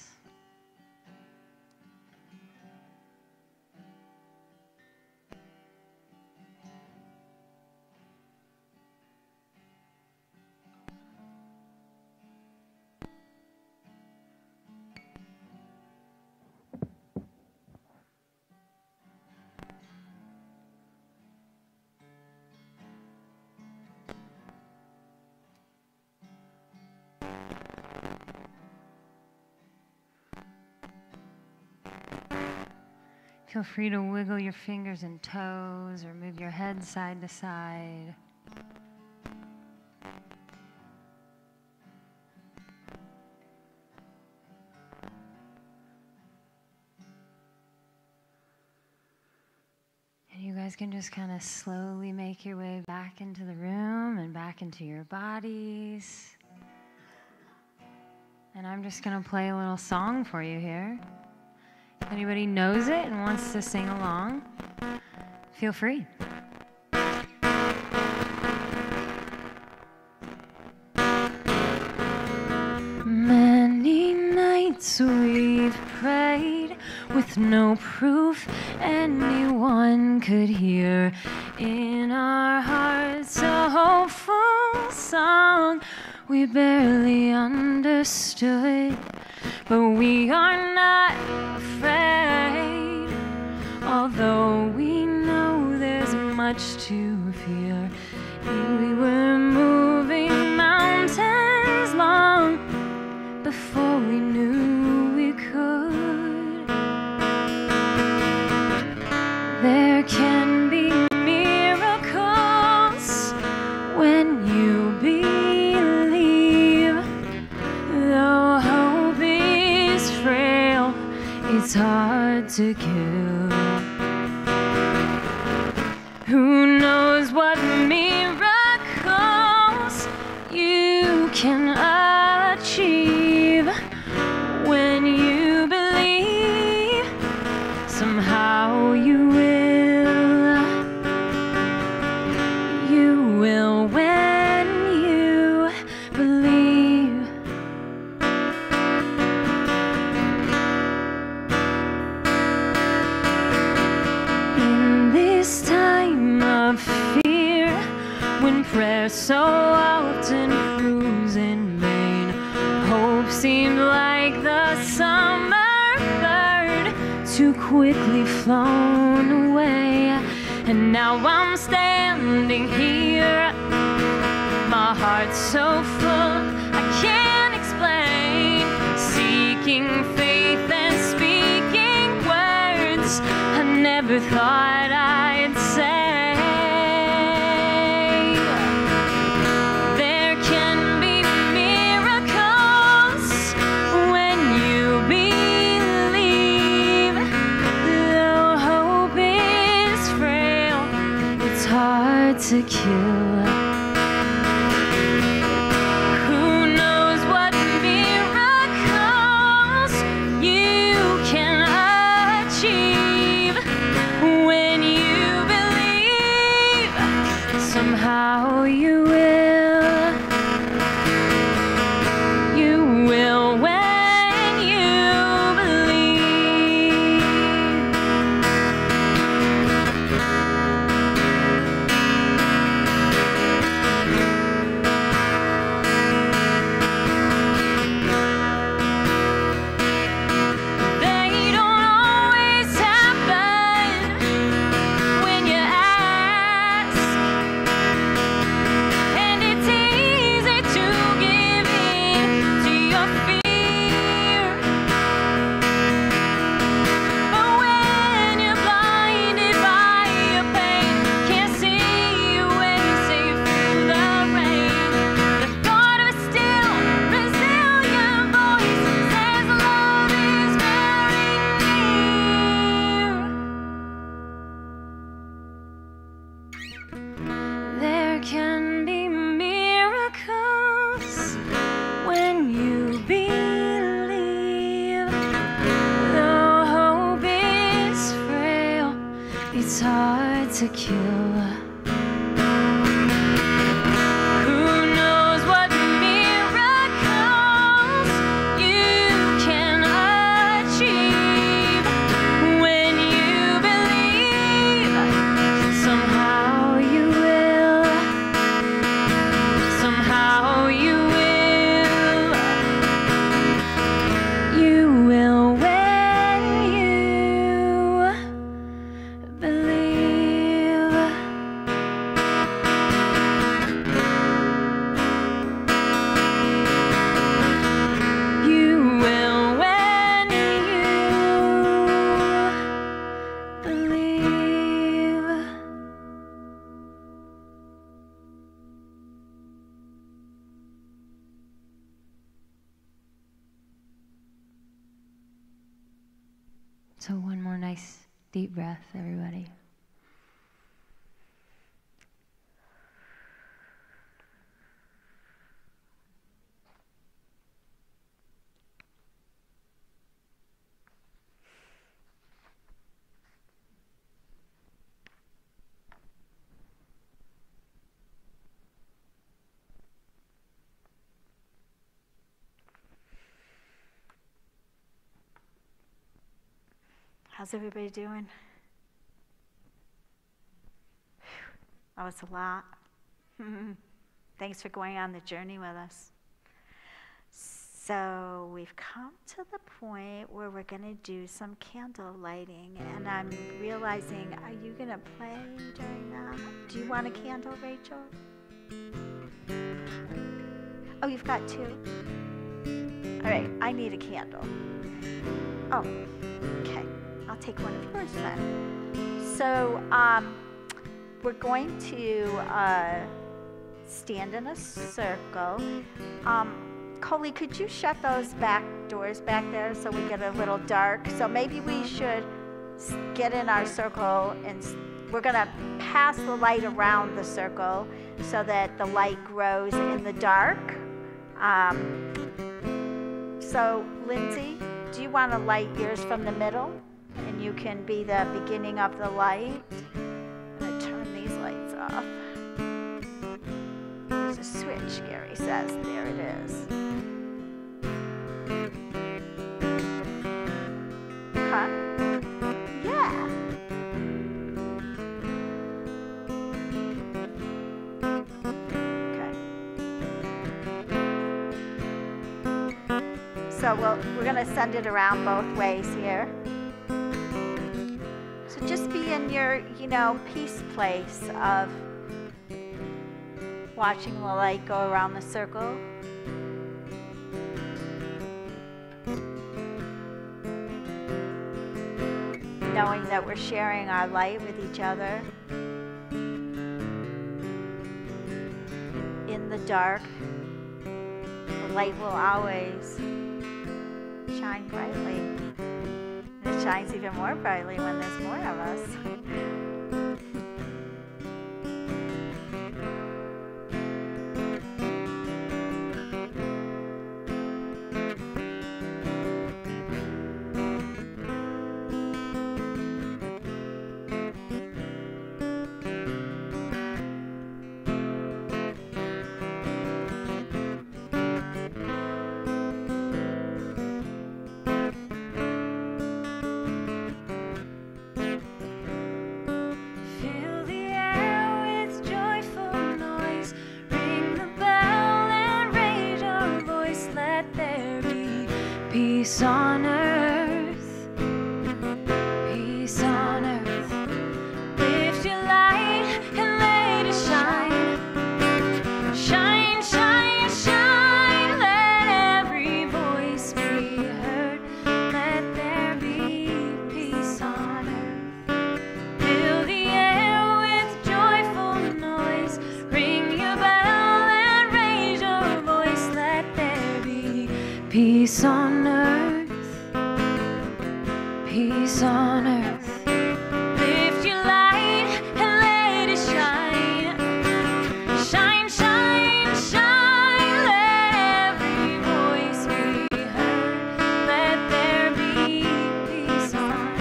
Feel free to wiggle your fingers and toes or move your head side to side. And you guys can just kind of slowly make your way back into the room and back into your bodies. And I'm just going to play a little song for you here. If anybody knows it and wants to sing along, feel free. Many nights we've prayed with no proof anyone could hear. In our hearts a hopeful song we barely understood. But we are not afraid, although we know there's much to fear. We were moving mountains long before we knew we could. There can be miracles when you believe, though hope is frail, it's hard to kill. Who knows what miracles you can achieve when you believe, somehow you will. You will when you believe. In this time of fear, when prayer so often proves in vain, hope seemed like the summer bird too quickly flown away. And now I'm standing here, my heart's so full I can't explain, seeking faith and speaking words I never thought I'd say. There can be miracles when you believe, though hope is frail, it's hard to kill. Who knows what miracles you can achieve when you believe, somehow you will. You will when you believe. They don't always happen when you ask, and it's easy to give in to your fear. But when you're blinded by your pain, can't see your way safe through the rain, the thought of a still, resilient voice says love is very near. There can be miracles when you believe, though hope is frail, it's hard to kill. Who knows what miracles So one more nice deep breath, everybody. How's everybody doing? That was a lot. Thanks for going on the journey with us. So we've come to the point where we're going to do some candle lighting, and I'm realizing, are you going to play during that? Do you want a candle, Rachel? Oh, you've got two? All right, I need a candle. Oh, okay. I'll take one of yours then. So we're going to stand in a circle. Coley, could you shut those back doors back there so we get a little dark? So maybe we should get in our circle, and we're going to pass the light around the circle so that the light grows in the dark. So Lindsay, do you want to light yours from the middle? And you can be the beginning of the light. I'm going to turn these lights off. There's a switch, Gary says. There it is. Huh? Yeah. Okay. So we're going to send it around both ways here. So just be in your, peace place of watching the light go around the circle. Knowing that we're sharing our light with each other. In the dark, the light will always shine brightly. It shines even more brightly when there's more of us. Peace on earth, peace on earth. Lift your light and let it shine. Shine, shine, shine. Let every voice be heard. Let there be peace on earth. Fill the air with joyful noise. Ring your bell and raise your voice. Let there be peace on earth. Peace on earth. Lift your light and let it shine. Shine, shine, shine. Let every voice be heard. Let there be peace on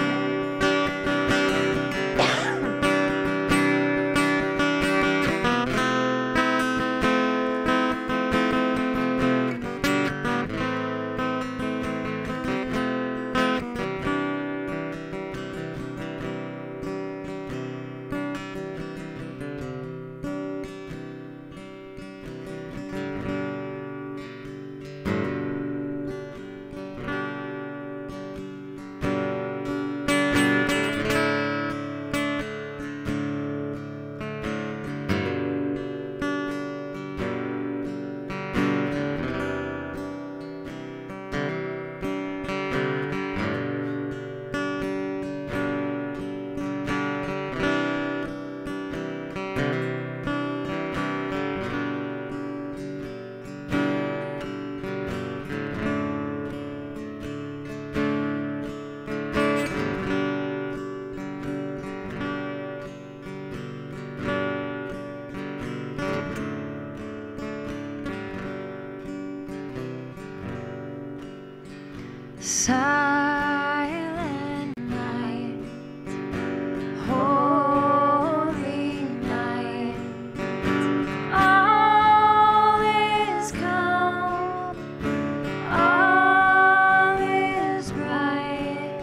Silent night, holy night, all is calm, all is bright,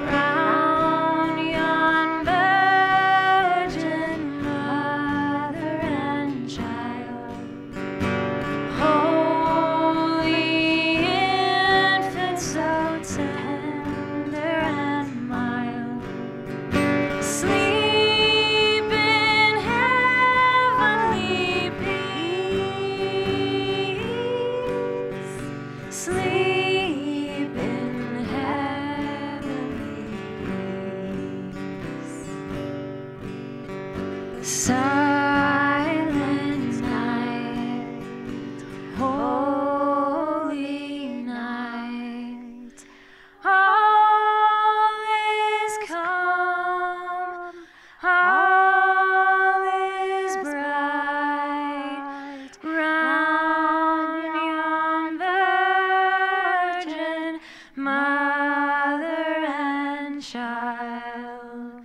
round yon virgin mother and child. Holy infant, so tender and mild, sleep in heavenly peace, sleep in heavenly peace. Silent night, holy night, all is calm, all is bright, round yon virgin mother and child.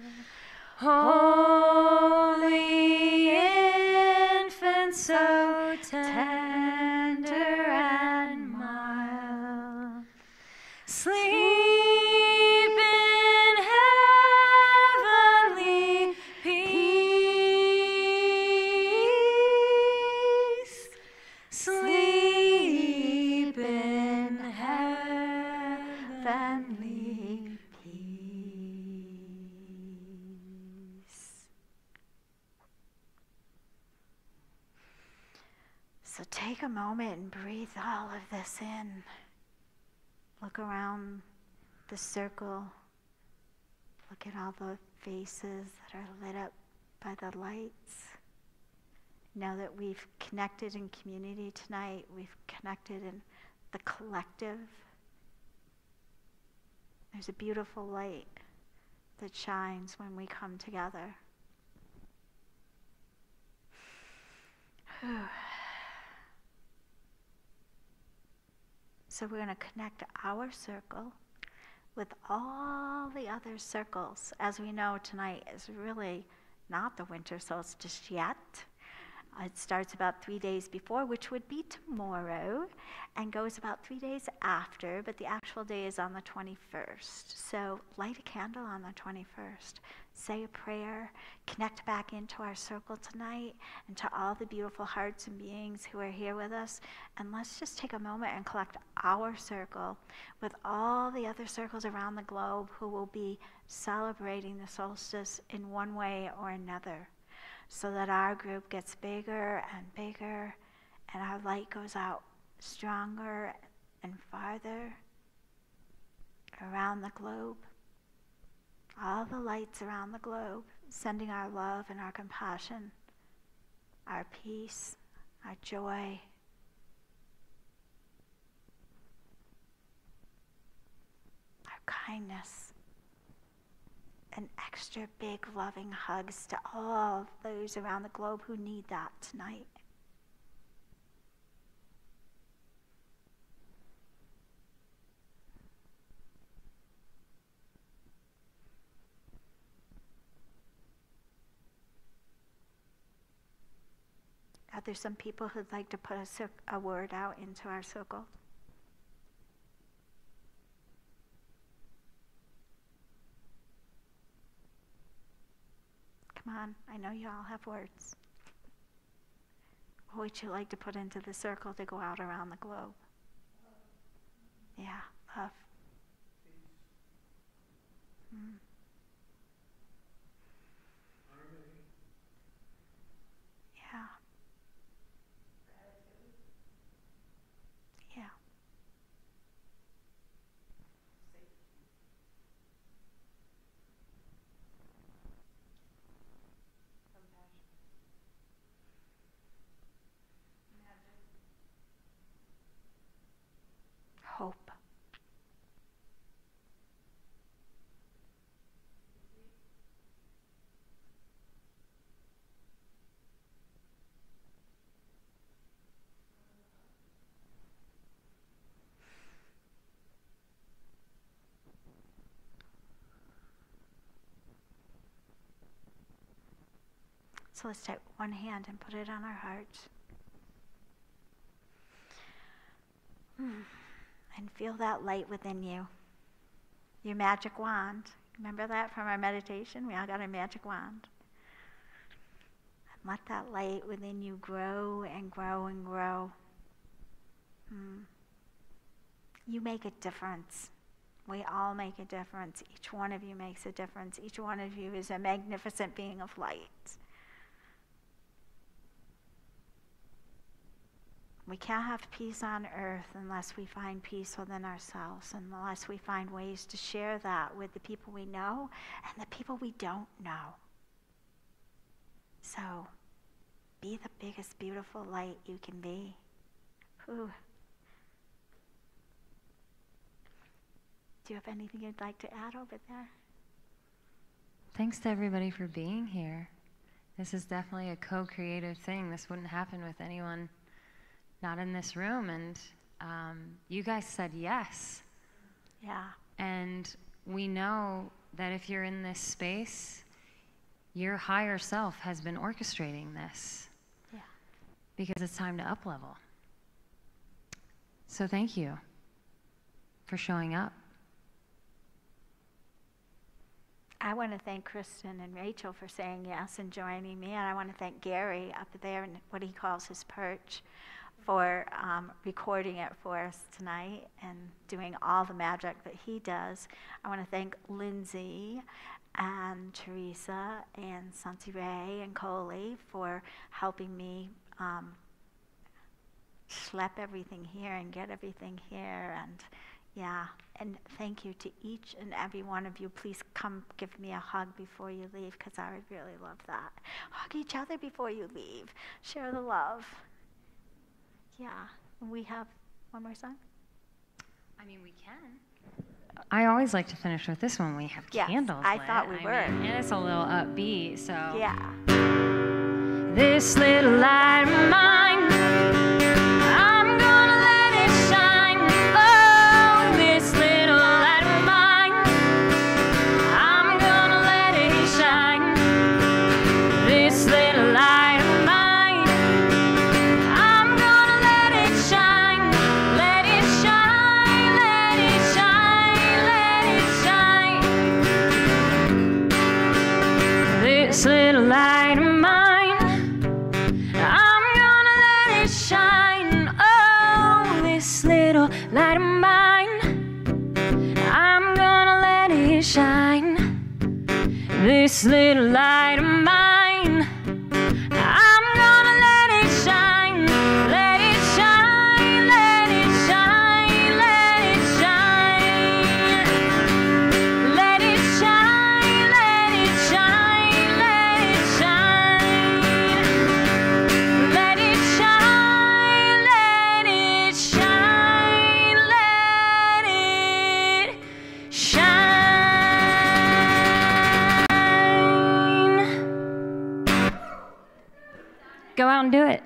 Holy infant, so tender and mild, sleep in heavenly peace, sleep in heavenly peace. So take a moment and breathe all of this in. Look around the circle. Look at all the faces that are lit up by the lights. Know that we've connected in community tonight. We've connected in the collective. There's a beautiful light that shines when we come together. So we're going to connect our circle with all the other circles. As we know, tonight is really not the winter solstice yet. It starts about 3 days before, which would be tomorrow, and goes about 3 days after, but the actual day is on the 21st. So light a candle on the 21st. Say a prayer, connect back into our circle tonight, and to all the beautiful hearts and beings who are here with us. And let's just take a moment and collect our circle with all the other circles around the globe who will be celebrating the solstice in one way or another, so that our group gets bigger and bigger, and our light goes out stronger and farther around the globe. All the lights around the globe, sending our love and our compassion, our peace, our joy, our kindness, and extra big loving hugs to all those around the globe who need that tonight. Are there some people who'd like to put a word out into our circle? Come on, I know you all have words. What would you like to put into the circle to go out around the globe? Yeah, love. Mm. Yeah. Yeah. Hope. So let's take one hand and put it on our heart. And feel that light within you. Your magic wand. Remember that from our meditation? We all got a magic wand. And let that light within you grow and grow and grow. You make a difference. We all make a difference. Each one of you makes a difference. Each one of you is a magnificent being of light. We can't have peace on earth unless we find peace within ourselves, and unless we find ways to share that with the people we know and the people we don't know. So, be the biggest, beautiful light you can be. Whew. Do you have anything you'd like to add over there? Thanks to everybody for being here. This is definitely a co-creative thing. This wouldn't happen with anyone not in this room, and you guys said yes. Yeah. And we know that if you're in this space, your higher self has been orchestrating this. Yeah. Because it's time to up-level. So thank you for showing up. I want to thank Kristen and Rachel for saying yes and joining me, and I want to thank Gary up there in what he calls his perch for recording it for us tonight and doing all the magic that he does. I want to thank Lindsay and Teresa and Santi Ray and Coley for helping me schlep everything here and get everything here. And yeah, and thank you to each and every one of you. Please come give me a hug before you leave, because I would really love that. Hug each other before you leave. Share the love. Yeah, we have one more song? I mean, we can. I always like to finish with this one. We have candles I lit. thought we were. Mean, and it's a little upbeat, so. Yeah. This little light of mine, I'm gonna let it shine. Oh, this little light of mine, I'm gonna let it shine. This little light of mine, I'm gonna let it shine. Let it shine, let it shine, let it shine. This little light of mine, I'm gonna let it shine. Oh, this little light of mine, I'm gonna let it shine. This little light of mine, I'm gonna let it shine. Let it shine, let it shine, let it shine. Let it shine, let it shine, let it shine. Let it shine, let it shine, let it shine. Go out and do it.